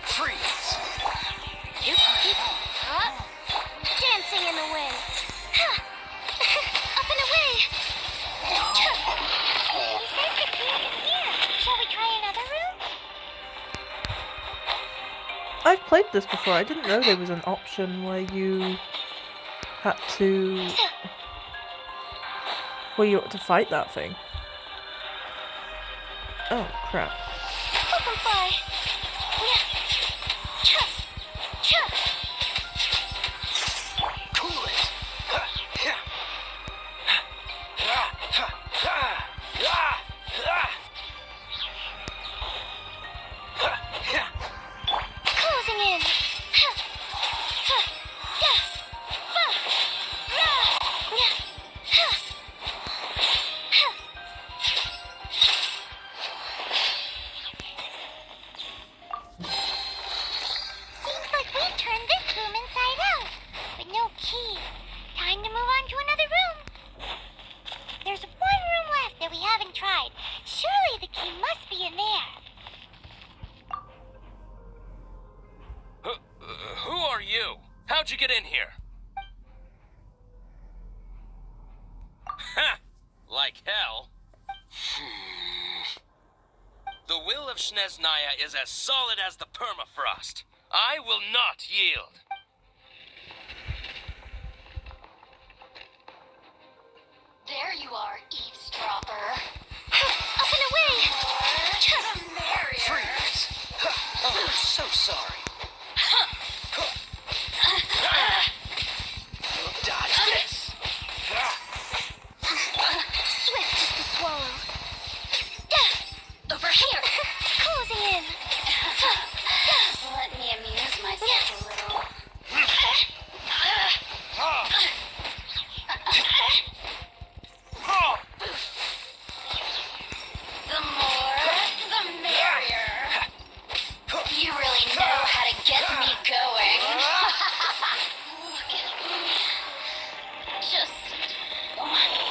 Freeze! dancing in the wind. Up and away. He says the key is in here. Shall we try another room? I've played this before. I didn't know there was an option where you had to... where you had to fight that thing. Oh, crap. Butterfly. Cool it! Closing in. Ha! Like hell. The will of Snezhnaya is as solid as the permafrost. I will not yield. There you are, eavesdropper. Up and away! Just marry her. Freeze! Oh, so sorry. Dodge this! Swift as the swallow. Over here! Closing in! Let me amuse myself a little. The more, the merrier. You really know how to get me going. Look at me. Just once.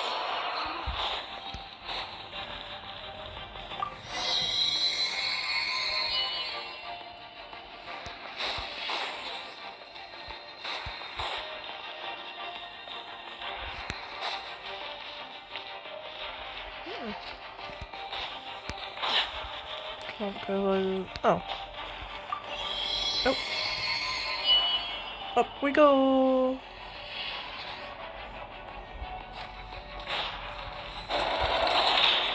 Can't go over. Oh. Oh. Up we go.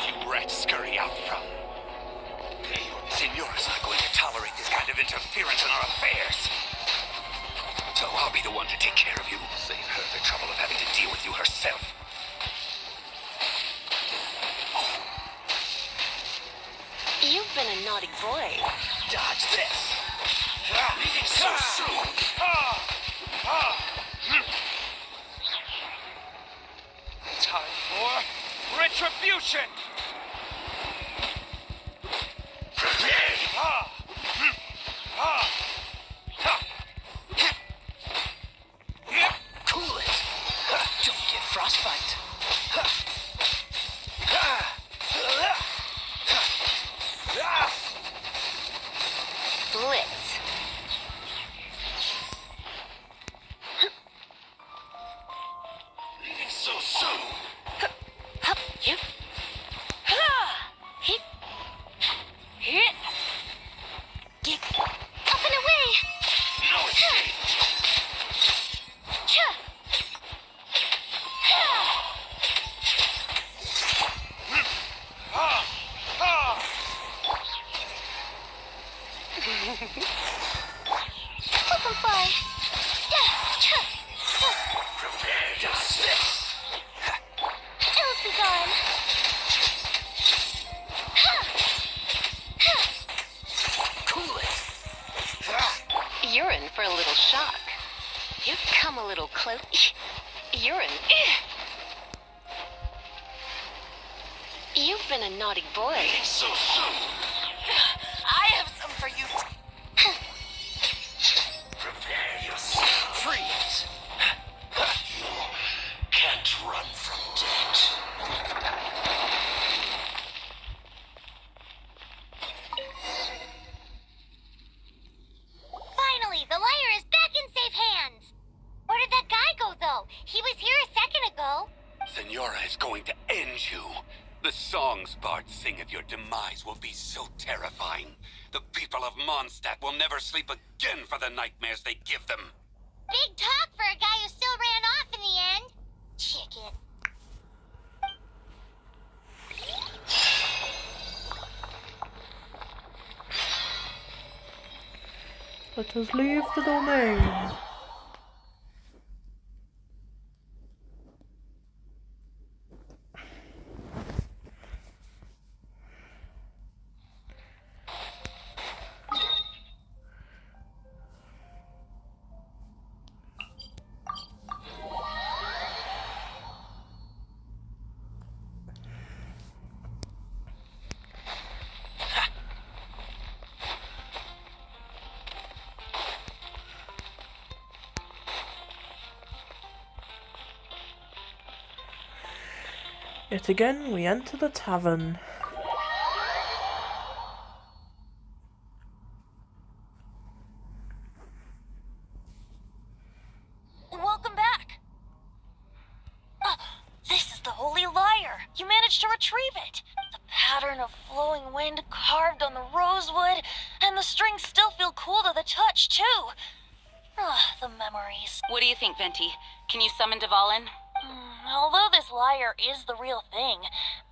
You rats scurry out from. Senora's not going to tolerate this kind of interference in our affairs. So I'll be the one to take care of you. Save her the trouble of having to deal with you herself. You've been a naughty boy. Dodge this. Leaving so soon. Time for retribution! Cool it. Don't get frostbite. Blitz. Leaving so soon. Hup, you. Hip. Hit. Get Up and away! No escape. Flip and fly! Prepare to spit. Ills be gone! Cool it. You're in for a little shock. You come a little close. You're in. You've been a naughty boy. So soon. I have some for you. Prepare yourself. Freeze. Can't run from death. Finally, the lyre is back in safe hands! Where did that guy go, though? He was here a second ago. Senora is going to end you. The songs bards sing of your demise will be so terrifying. The people of Mondstadt will never sleep again for the nightmares they give them. Big talk for a guy who still ran off in the end. Chicken. Let us leave the domain. Yet again we enter the tavern. Welcome back. This is the holy lyre. You managed to retrieve it. The pattern of flowing wind carved on the rosewood, and the strings still feel cool to the touch, too. Ah, the memories. What do you think, Venti? Can you summon Dvalin? Although this lyre is the real thing,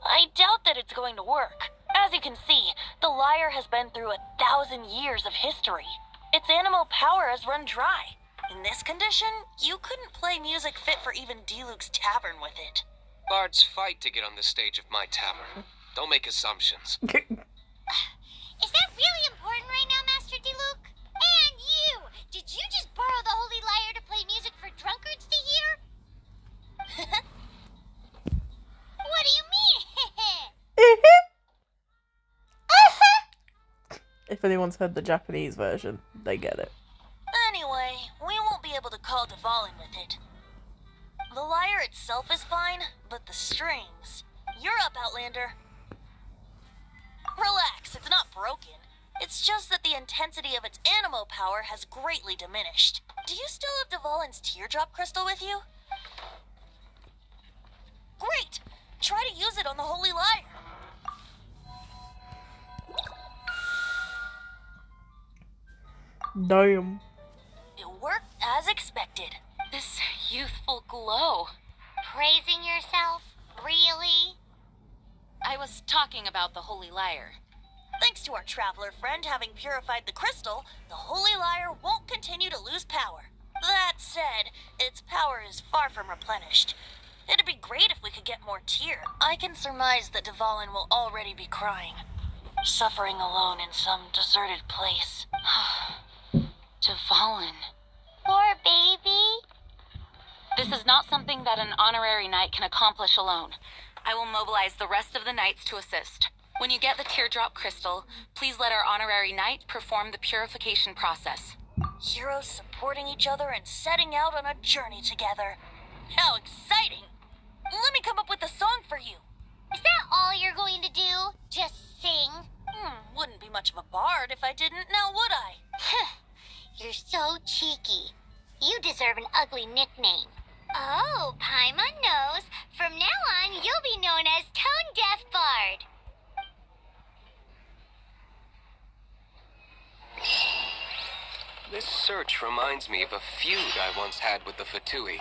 I doubt that it's going to work. As you can see, the lyre has been through 1,000 years of history. Its animal power has run dry. In this condition, you couldn't play music fit for even Diluc's tavern with it. Bards fight to get on the stage of my tavern. Don't make assumptions. Is that really important right now, Master Diluc? And you! Did you just borrow the Holy Lyre to play music for drunkards to hear? What do you mean? If anyone's heard the Japanese version, they get it. Anyway, we won't be able to call Dvalin with it. The lyre itself is fine, but the strings... You're up, Outlander. Relax, it's not broken. It's just that the intensity of its animal power has greatly diminished. Do you still have Dvalin's teardrop crystal with you? Great! Try to use it on the Holy Lyre. Damn. It worked as expected. This youthful glow. Praising yourself? Really? I was talking about the Holy Lyre. Thanks to our traveler friend having purified the crystal, the Holy Lyre won't continue to lose power. That said, its power is far from replenished. It'd be great if we could get more tears. I can surmise that Dvalin will already be crying, suffering alone in some deserted place. Dvalin. Poor baby. This is not something that an honorary knight can accomplish alone. I will mobilize the rest of the knights to assist. When you get the teardrop crystal, please let our honorary knight perform the purification process. Heroes supporting each other and setting out on a journey together. How exciting! Let me come up with a song for you. Is that all you're going to do? Just sing? Wouldn't be much of a bard if I didn't, now would I? You're so cheeky. You deserve an ugly nickname. Oh, Paimon knows. From now on, you'll be known as Tone Deaf Bard. This search reminds me of a feud I once had with the Fatui.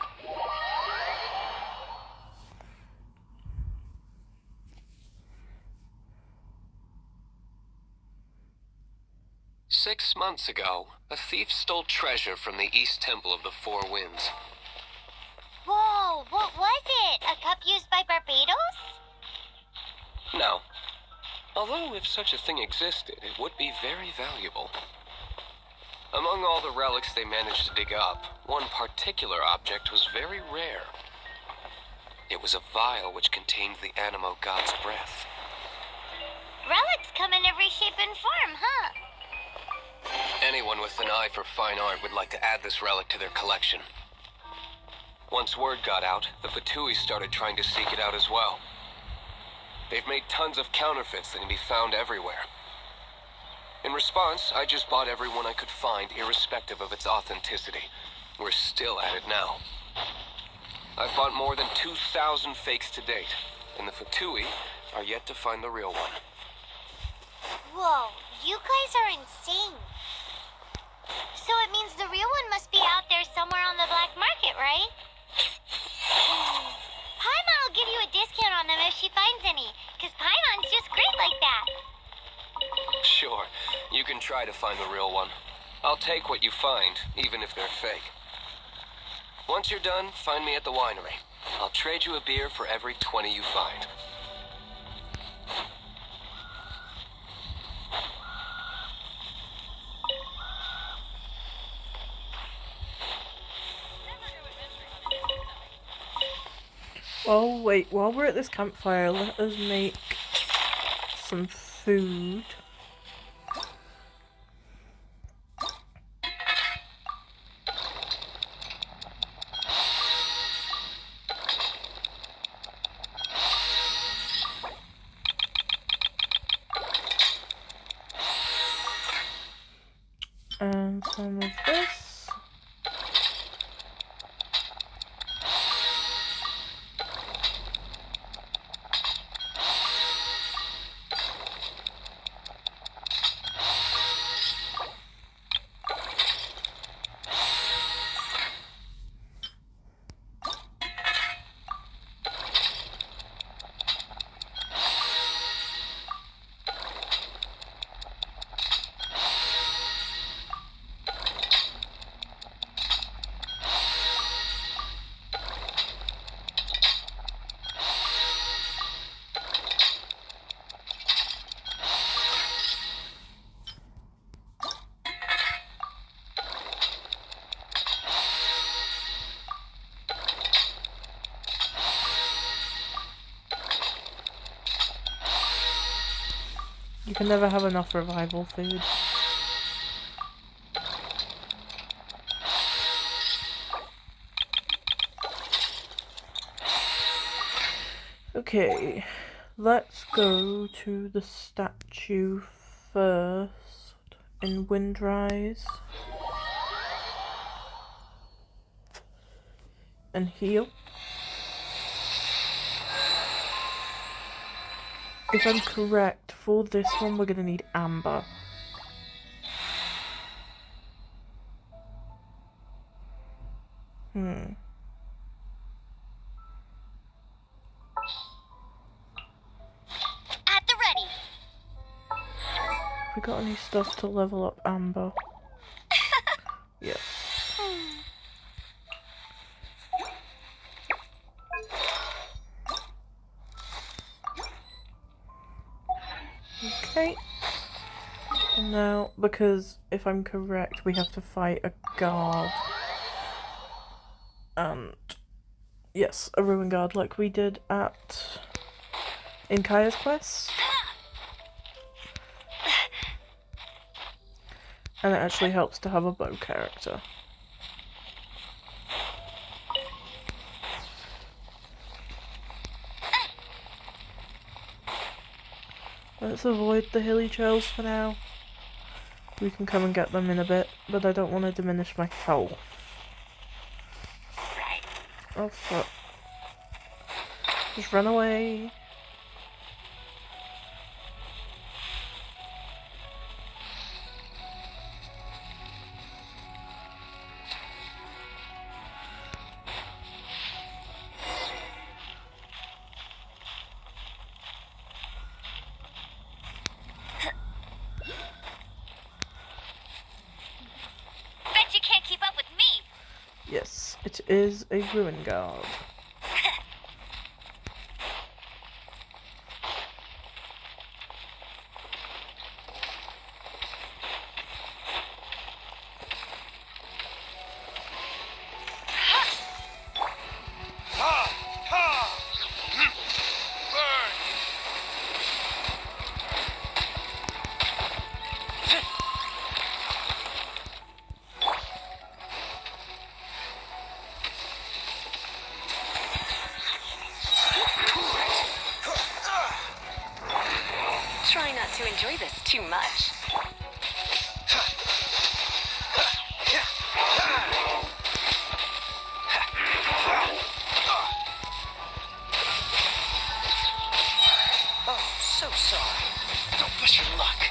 Six months ago, a thief stole treasure from the East Temple of the Four Winds. Whoa, what was it? A cup used by Barbados? No. Although if such a thing existed, it would be very valuable. Among all the relics they managed to dig up, one particular object was very rare. It was a vial which contained the Animo god's breath. Relics come in every shape and form, huh? Anyone with an eye for fine art would like to add this relic to their collection. Once word got out, the Fatui started trying to seek it out as well. They've made tons of counterfeits that can be found everywhere. In response, I just bought every one I could find, irrespective of its authenticity. We're still at it now. I've bought more than 2,000 fakes to date, and the Fatui are yet to find the real one. Whoa, you guys are insane. So it means the real one must be out there somewhere on the black market, right? Paimon will give you a discount on them if she finds any, because Paimon's just great like that. Sure, you can try to find the real one. I'll take what you find, even if they're fake. Once you're done, find me at the winery. I'll trade you a beer for every 20 you find. Oh wait, while we're at this campfire, let us make some food. And some of this. You can never have enough revival food. Okay, let's go to the statue first in Windrise and heal. If I'm correct, for this one we're gonna need amber. At the ready. We got any stuff to level up amber? Yes. Okay. Now, because if I'm correct, we have to fight a guard. And yes, a ruin guard like we did in Kaya's quest. And it actually helps to have a bow character. Let's avoid the hilly trails for now. We can come and get them in a bit, but I don't want to diminish my health. Oh fuck. Just run away. Bet you can't keep up with me. Yes, it is a ruin guard. Try not to enjoy this too much. Oh, so sorry. Don't push your luck.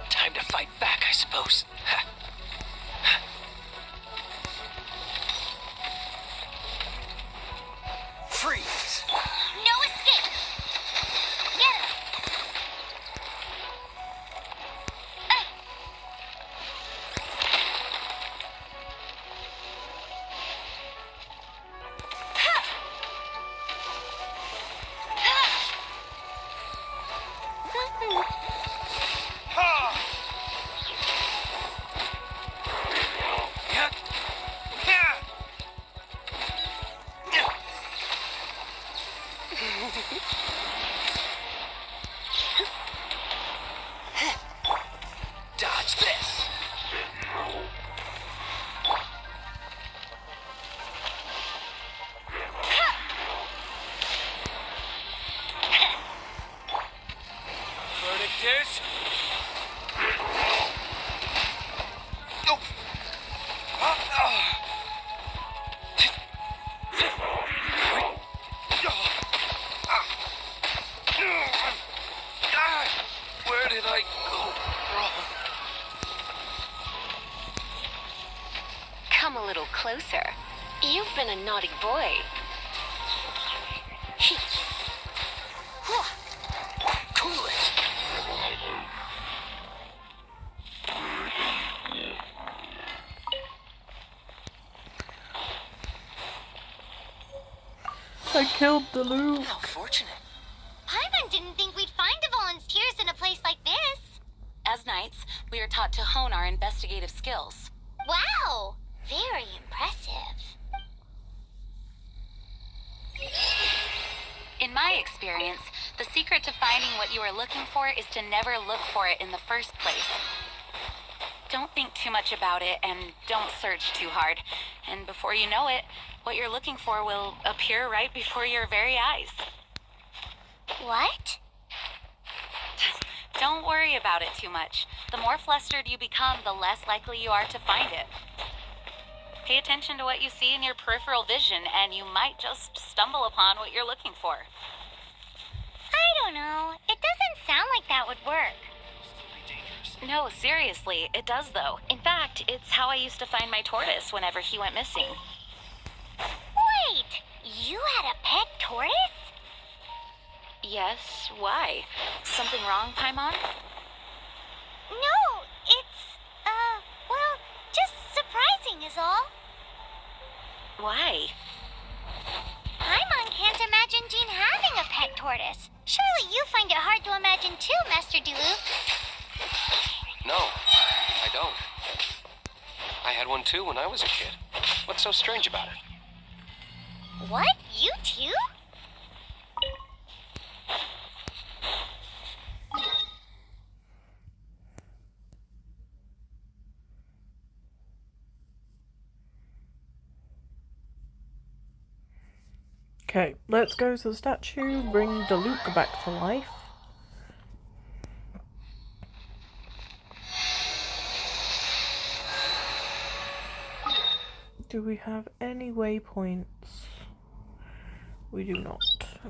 Time to fight back, I suppose. Freeze! No escape. Get him. Dodge this! Verdict is... Oh. Where did I go wrong? Come a little closer. You've been a naughty boy. Cool it. I killed the Luke. How fortunate. Paimon didn't think we'd find the volunteers in a place like this. As knights, we are taught to hone our investigative skills. Wow, very impressive. In my experience, The secret to finding what you are looking for is to never look for it in the first place. Don't think too much about it and don't search too hard. And before you know it, what you're looking for will appear right before your very eyes. What? Don't worry about it too much. The more flustered you become, the less likely you are to find it. Pay attention to what you see in your peripheral vision, and you might just stumble upon what you're looking for. I don't know. It doesn't sound like that would work. No, seriously, it does though. In fact, it's how I used to find my tortoise whenever he went missing. Wait! You had a pet tortoise? Yes, why? Something wrong, Paimon? No, it's, well, just surprising is all. Why? Paimon can't imagine Jean having a pet tortoise. Surely you find it hard to imagine too, Master Diluc. No, I don't. I had one too when I was a kid. What's so strange about it? What? You too? Okay, let's go to the statue, bring Diluc back to life. Do we have any waypoints? We do not.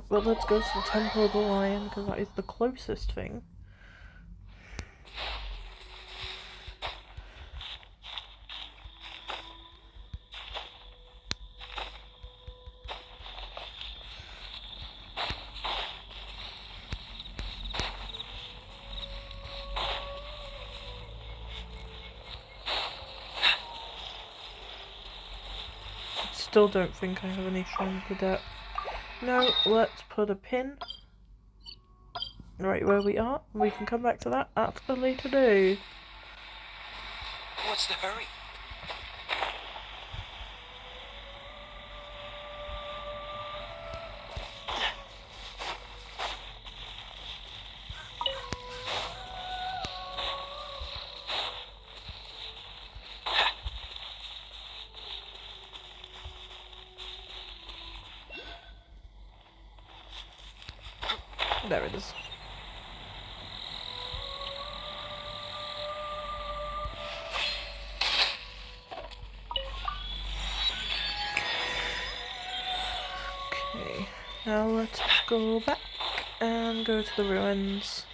Well, let's go to the Temple of the Lion, because that is the closest thing. Still don't think I have any shrines for that. No, let's put a pin right where we are. We can come back to that at a later date. What's the hurry? There it is. Okay, now let's go back and go to the ruins.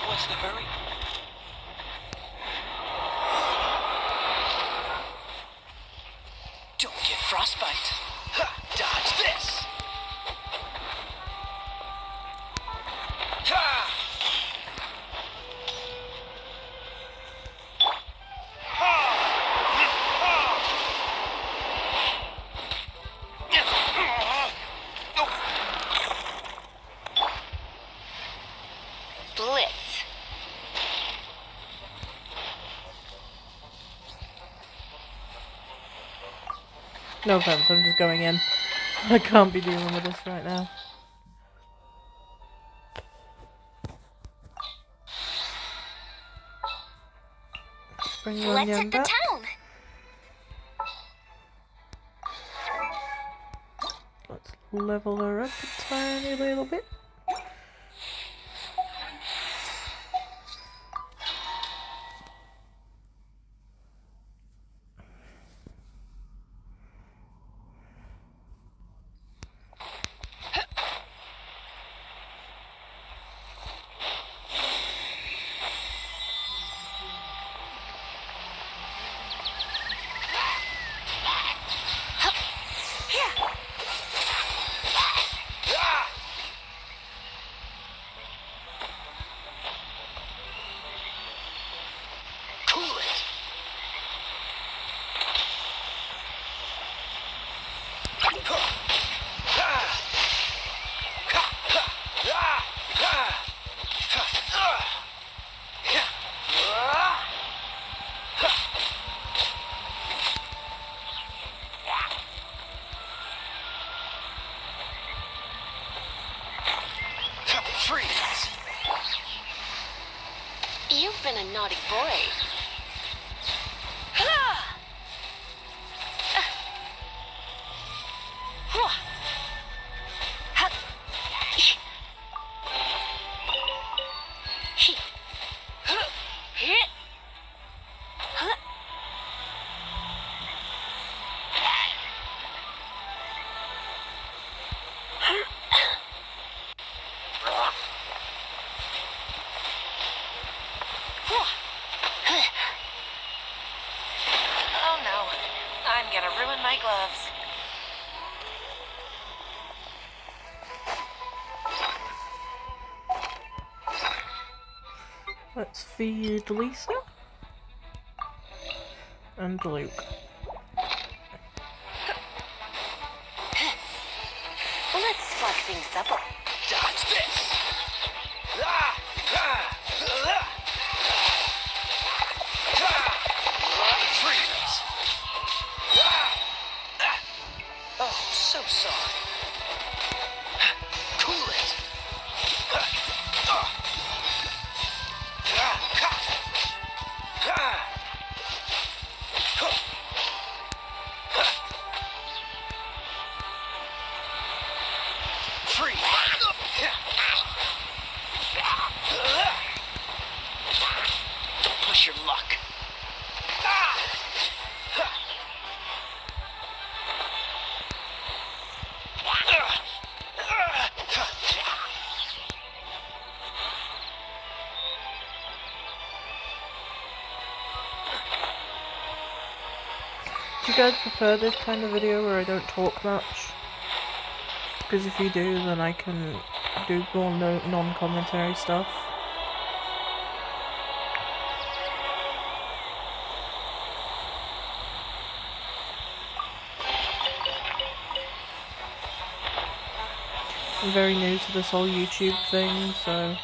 What's the hurry? Don't get frostbite. Ha! Dodge this! Ha! Blitz. No offense, I'm just going in. I can't be dealing with this right now. Let's bring Let's hit the back. town. Let's level her up a tiny little bit. You've been a naughty boy. Oh no, I'm gonna ruin my gloves. Let's feed Lisa and Luke. Let's spark things up. Dodge this! Freeze! Oh, so sorry. Cool it! Freeze! Don't push your luck. Do you guys prefer this kind of video where I don't talk much? Because if you do, then I can do more non-commentary stuff. I'm very new to this whole YouTube thing, so...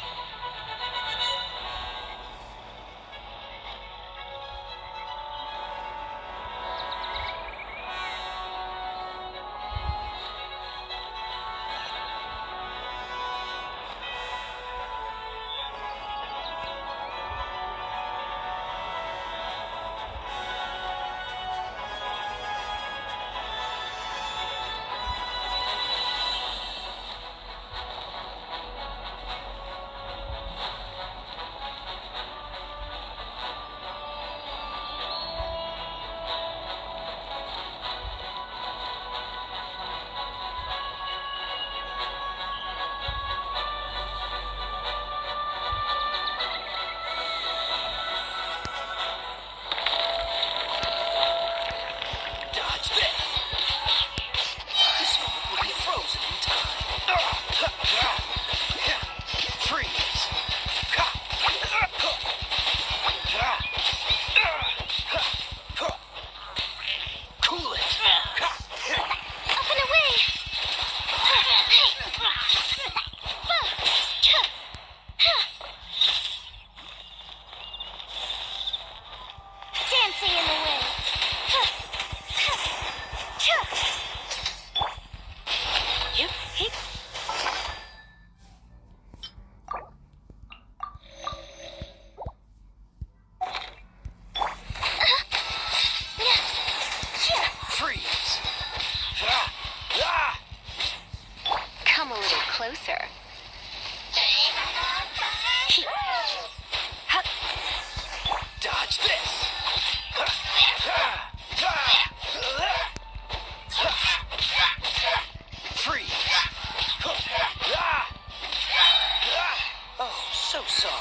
sorry.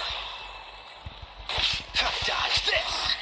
Dodge this!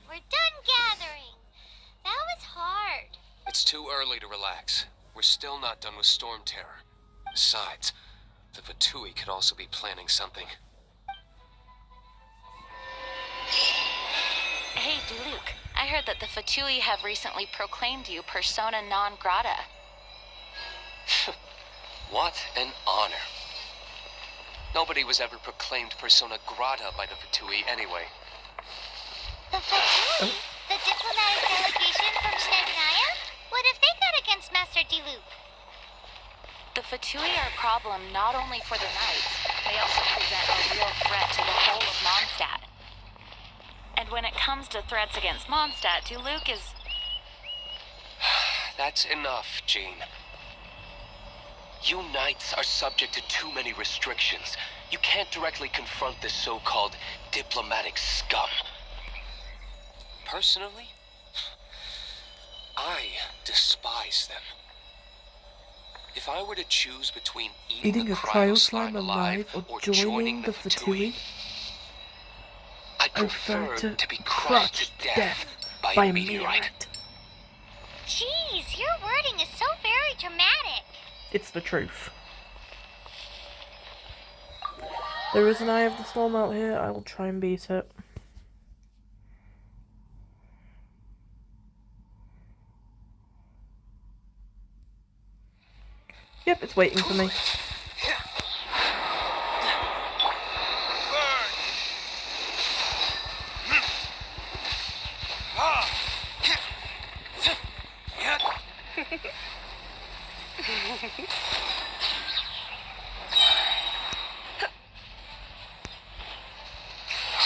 We're done gathering. That was hard. It's too early to relax. We're still not done with Storm Terror. Besides, the Fatui could also be planning something. Hey, Diluc, I heard that the Fatui have recently proclaimed you persona non grata. What an honor. Nobody was ever proclaimed persona grata by the Fatui anyway. The Fatui? The diplomatic delegation from Snezhnaya? What have they got against Master Diluc? The Fatui are a problem not only for the Knights, they also present a real threat to the whole of Mondstadt. And when it comes to threats against Mondstadt, Diluc is... That's enough, Jean. You Knights are subject to too many restrictions. You can't directly confront this so-called diplomatic scum. Personally, I despise them. If I were to choose between eating Eating a a cryoslime cryoslime alive or joining the Fatui, I'd prefer to be crushed to death by a meteorite. Jeez, your wording is so very dramatic. It's the truth. There is an Eye of the Storm out here. I will try and beat it. Yep, it's waiting for me.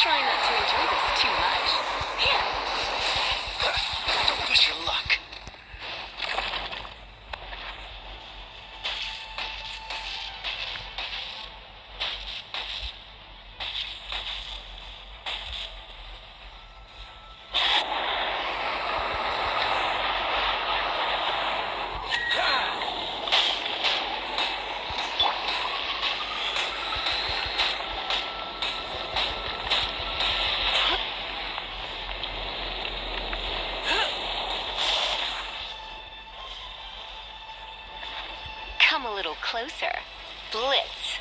Try not to enjoy this too much. Don't push your luck. Come a little closer. Blitz.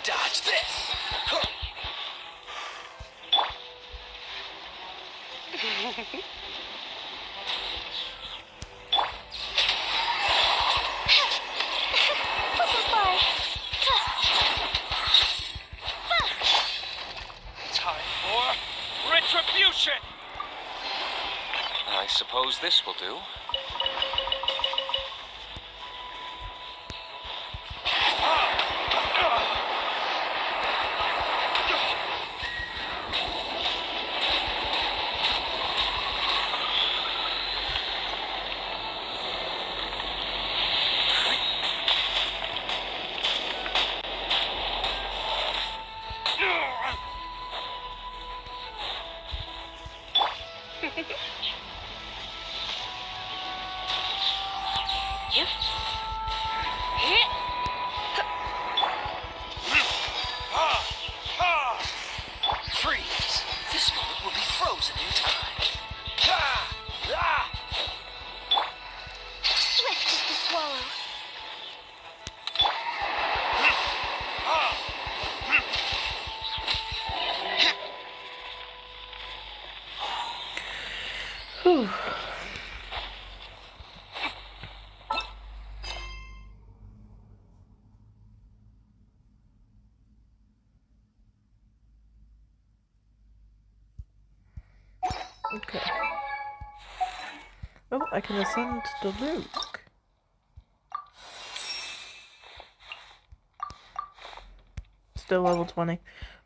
Dodge this! Time for retribution! I suppose this will do. Freeze! This moment will be frozen in time. Swift is the swallow. Okay. Oh, I can ascend to Luke. Still level 20.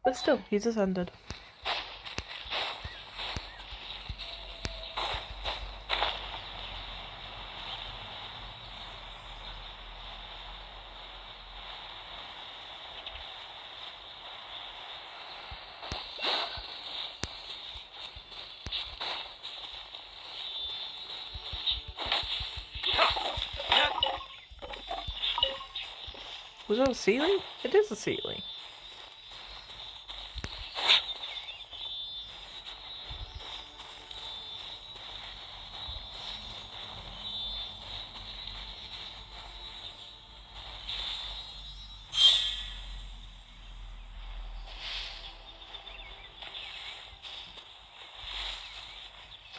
But still, he's ascended. Was that a ceiling? It is a ceiling.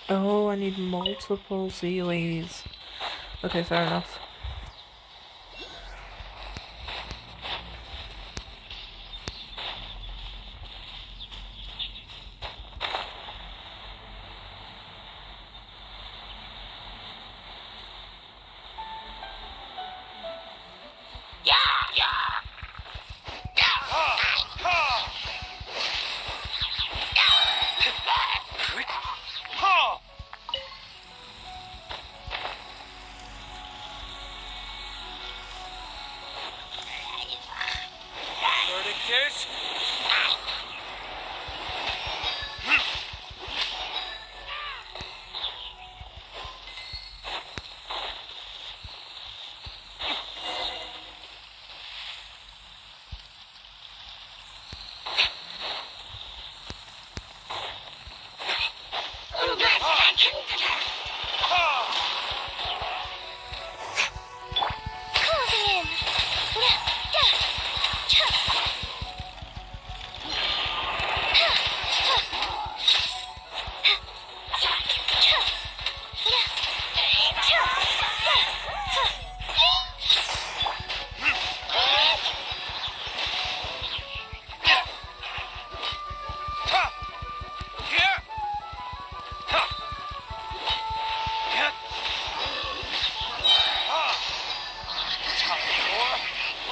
Oh, I need multiple ceilings. Okay, fair enough.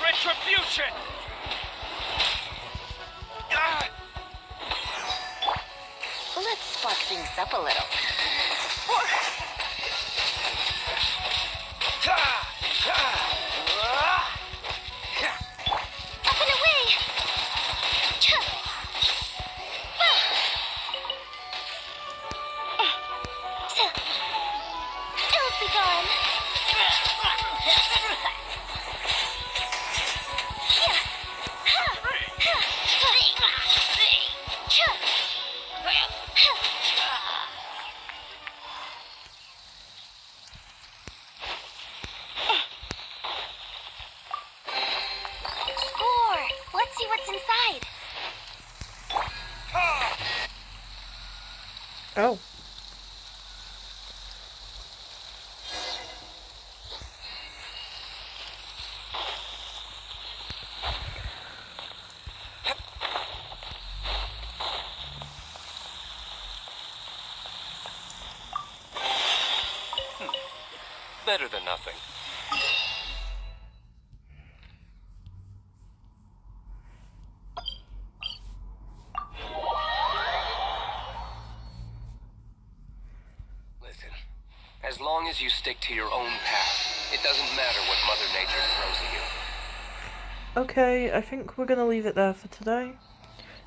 Retribution! Let's spark things up a little. Up and away! Ills be gone! Score! Let's see what's inside. Oh. Better than nothing. Listen, as long as you stick to your own path, it doesn't matter what Mother Nature throws at you. Okay, I think we're gonna leave it there for today.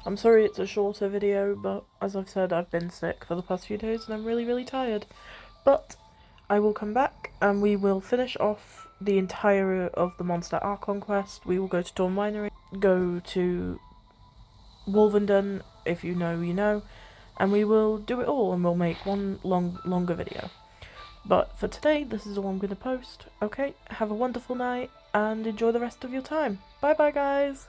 I'm sorry it's a shorter video, but as I've said, I've been sick for the past few days and I'm really, really tired. But I will come back and we will finish off the entire of the Mondstadt Archon quest. We will go to Dawn Winery, go to Wolvenden, if you know, you know, and we will do it all and we'll make one longer video. But for today, this is all I'm going to post. Okay, have a wonderful night and enjoy the rest of your time. Bye bye, guys!